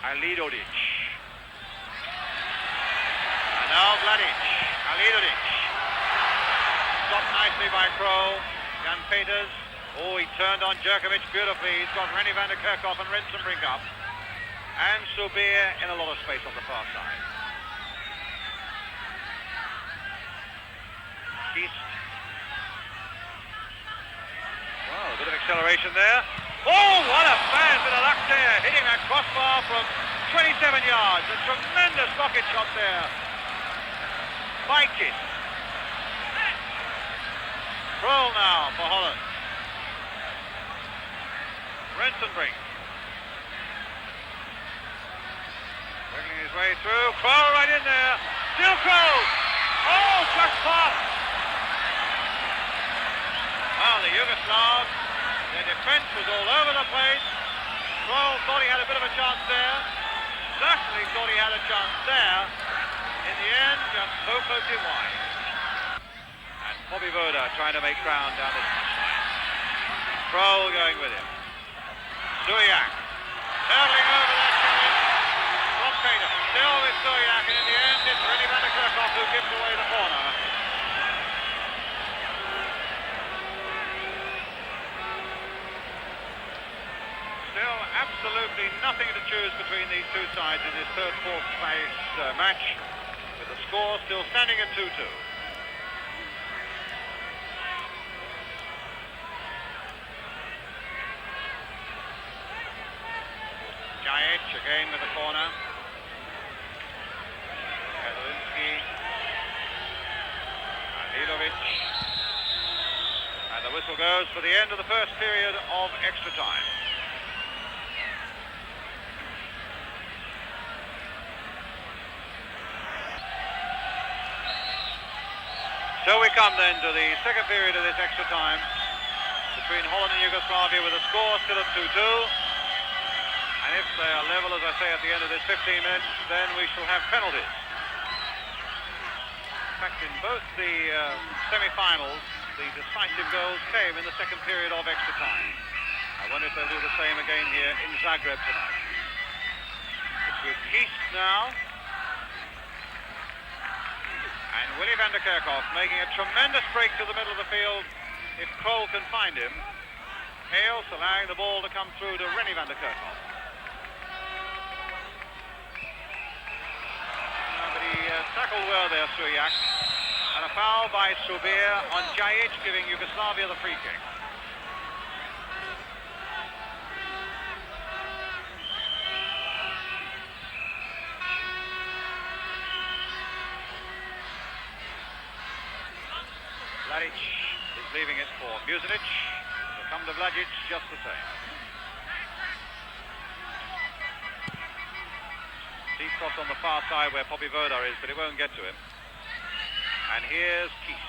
Alidovic. And now Vladic. Alidovic. Stopped nicely by Krol. Jan Peters. Oh, he turned on Jerkovic beautifully. He's got Rennie van der Kerkhoff and Rensenbrink up. And Subir in a lot of space on the far side. Kiest. Well, a bit of acceleration there. Oh, what a bad bit of luck there, hitting that crossbar from 27 yards. A tremendous rocket shot there by Kiest. Krol now for Holland. Rensenbrink. Wiggling his way through. Krol right in there. Still Krol. Oh, just past. Well, the Yugoslavs, their defense was all over the place. Krol thought he had a bit of a chance there. Certainly thought he had a chance there. In the end, just so close it wide. And Bobby Voda trying to make ground down the touchline. Krol going with him. Suyak hurling over that challenge from Peters. Still with Suyak, and in the end it's Rennie van der Kerkhoff who gives away the corner. Still absolutely nothing to choose between these two sides in this third-fourth place match, with the score still standing at 2-2. Jajic again with the corner. Kalinski. Alilovic. And the whistle goes for the end of the first period of extra time. So we come then to the second period of this extra time between Holland and Yugoslavia, with the score still at 2-2. And if they are level, as I say, at the end of this 15 minutes, then we shall have penalties. In fact, in both the semi-finals, the decisive goals came in the second period of extra time. I wonder if they'll do the same again here in Zagreb tonight. It's with Kiest now. And Willy van der Kerkhoff making a tremendous break to the middle of the field if Krol can find him. Hales allowing the ball to come through to Rennie van der Kerkhoff. But he tackled well there, Suyak. And a foul by Subir on Jajic, giving Yugoslavia the free kick. Vladic is leaving it for Musinic. Will come to Vladic just the same. Deep cross on the far side where Bobby Voda is, but it won't get to him. And here's Kiest.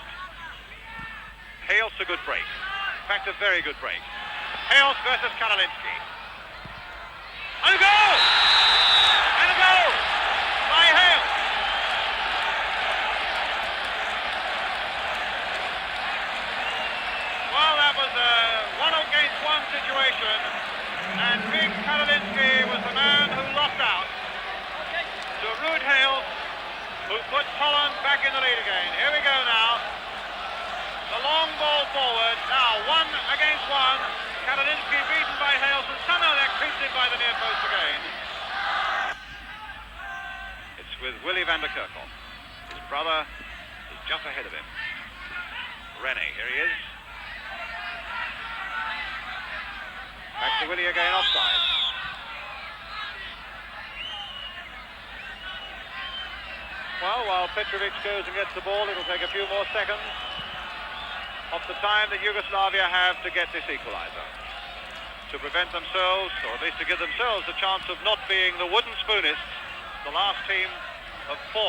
Hales, a good break. In fact, a very good break. Hales versus Karalinski. And a goal! And a goal! By Hales! Well, that was a one-against-one situation, and big Karalinski was the man who lost out to Ruud Hales, who puts Holland back in the lead again. Here we go now. The long ball forward. Now 1 against 1. Karalinski beaten by Hales, and somehow that creeps in by the near post again. It's with Willy van der Kerkhoff. His brother is just ahead of him. Rennie, here he is. Back to Willy again, offside. Well, while Petrovic goes and gets the ball, it'll take a few more seconds of the time that Yugoslavia have to get this equaliser. to prevent themselves, or at least to give themselves a chance of not being the wooden spoonists, the last team of 4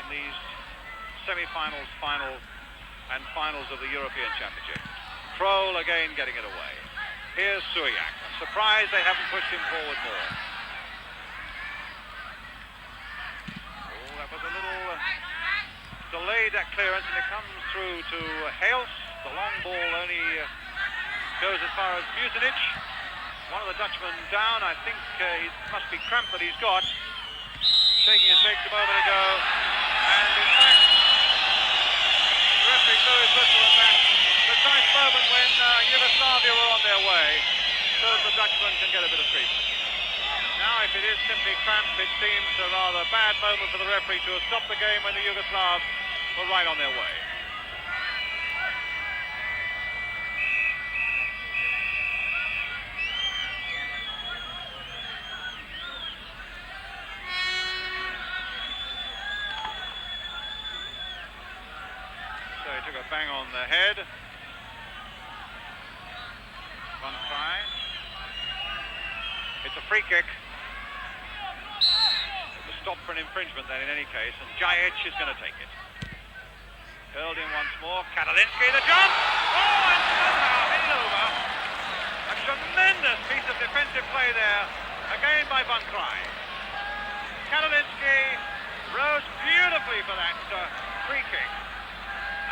in these semi-finals, final and finals of the European Championship. Kroll again getting it away. Here's Suyak. I'm surprised they haven't pushed him forward more. Oh, that was a little delayed, that clearance, and it comes through to Hales. The long ball only goes as far as Musinich. One of the Dutchmen down. I think he must be cramp that he's got. Shaking his legs a moment ago. And in fact, the referee blew his whistle at that precise moment when Yugoslavia were on their way, so the Dutchman can get a bit of treatment. Now, if it is simply cramp, it seems a rather bad moment for the referee to have stopped the game when the Yugoslavs were right on their way. So he took a bang on the head. One try. It's a free kick. It was stopped for an infringement then in any case, and Jajic is going to take it. Hurled in once more. Katalinsky, the jump! Oh, and somehow hit over. A tremendous piece of defensive play there, again by Van Krij. Katalinsky rose beautifully for that free kick.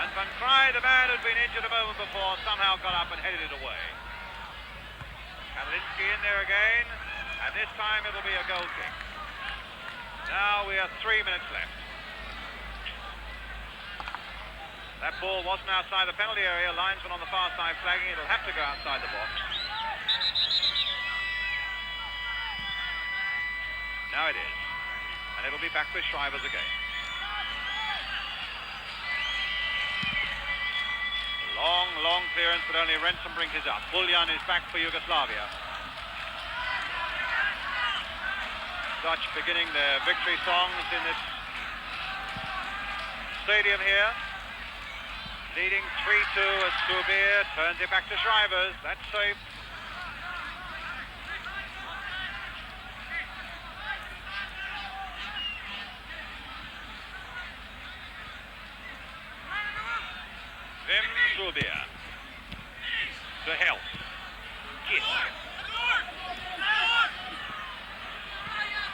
And Van Krij, the man who'd been injured a moment before, somehow got up and headed it away. Katalinsky in there again, and this time it'll be a goal kick. Now we have 3 minutes left. That ball wasn't outside the penalty area. Linesman on the far side flagging. It'll have to go outside the box. Now it is. And it'll be back with Shrivers again. Long clearance, but only Rensenbrink is up. Buljan is back for Yugoslavia. Dutch beginning their victory songs in this stadium here. Leading 3-2 as Subir turns it back to Shrivers. That's safe. Wim Subir to Hels. Kiss.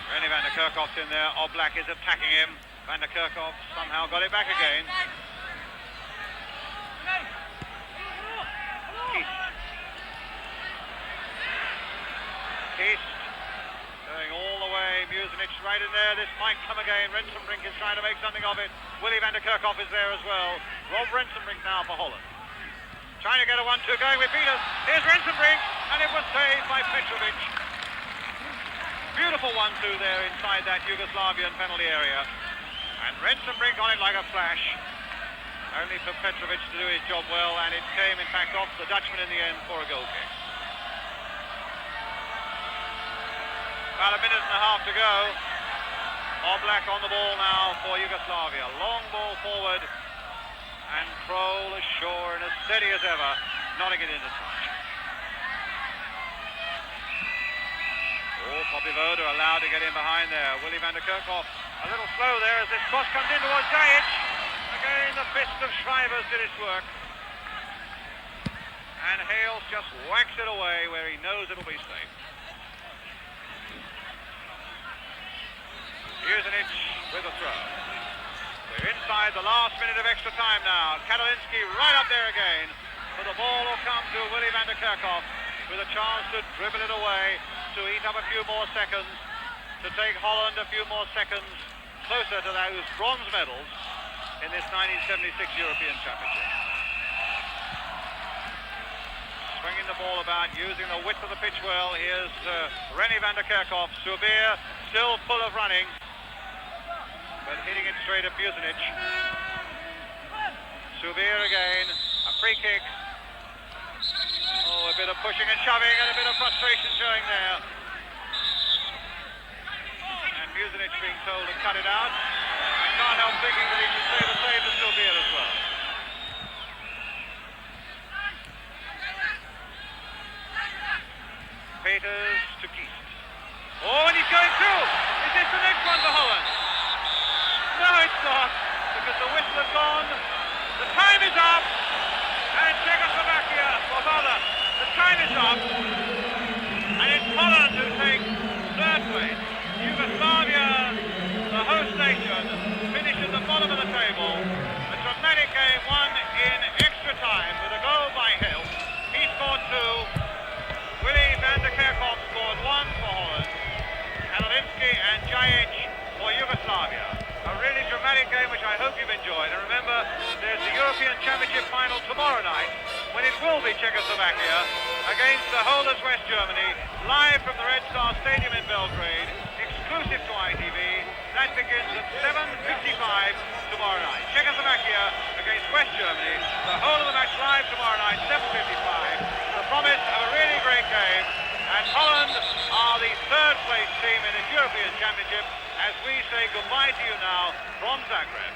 René van der Kerkhof's in there. Oblak is attacking him. Van der Kerkhoff somehow got it back again. Kist going all the way. Musinich right in there. This might come again. Rensenbrink is trying to make something of it. Willy van der Kerkhoff is there as well. Rob Rensenbrink now for Holland. Trying to get a 1-2 going with Peters. Here's Rensenbrink, and it was saved by Petrovic. Beautiful 1-2 there inside that Yugoslavian penalty area. And Rensenbrink on it like a flash. Only for Petrovic to do his job well, and it came in fact off the Dutchman in the end for a goal kick. About a minute and a half to go. Oblak on the ball now for Yugoslavia. Long ball forward. And Kroll ashore and as steady as ever, nodding it into touch. Oh, Popivoda allowed to get in behind there. Willy van der Kerkhoff a little slow there as this cross comes in towards Jajic. Again, the fist of Shrivers did its work. And Hales just whacks it away where he knows it'll be safe. Musinich with a throw. We're inside the last minute of extra time now. Katalinsky right up there again. But the ball will come to Willy van der Kerkhoff with a chance to dribble it away, to eat up a few more seconds, to take Holland a few more seconds closer to those bronze medals in this 1976 European Championship. Swinging the ball about, using the width of the pitch well. Here's René van der Kerkhoff. Subir still full of running, but hitting it straight at Musinich. Subir again, a free kick. Oh, a bit of pushing and shoving and a bit of frustration showing there. And Musinich being told to cut it out. I can't help thinking that he should say the same to Subir as well. has gone. The time is up. And Czechoslovakia, or rather, the time is up. And it's Holland who take third place. Yugoslavia, the host nation, finished at the bottom of the table. A dramatic game won in extra time with a goal by Hill. He scored 2. Willy van der Kerkhoff scored 1 for Holland. Halinsky and Jajic for Yugoslavia. A really dramatic game which I hope you've enjoyed. And remember, there's the European Championship final tomorrow night when it will be Czechoslovakia against the holders West Germany, live from the Red Star Stadium in Belgrade, exclusive to ITV. That begins at 7:55 tomorrow night. Czechoslovakia against West Germany. The whole of the match live tomorrow night, 7:55. The promise of a really great game. And Holland are the third place team in the European Championship as we say goodbye to you now from Zagreb.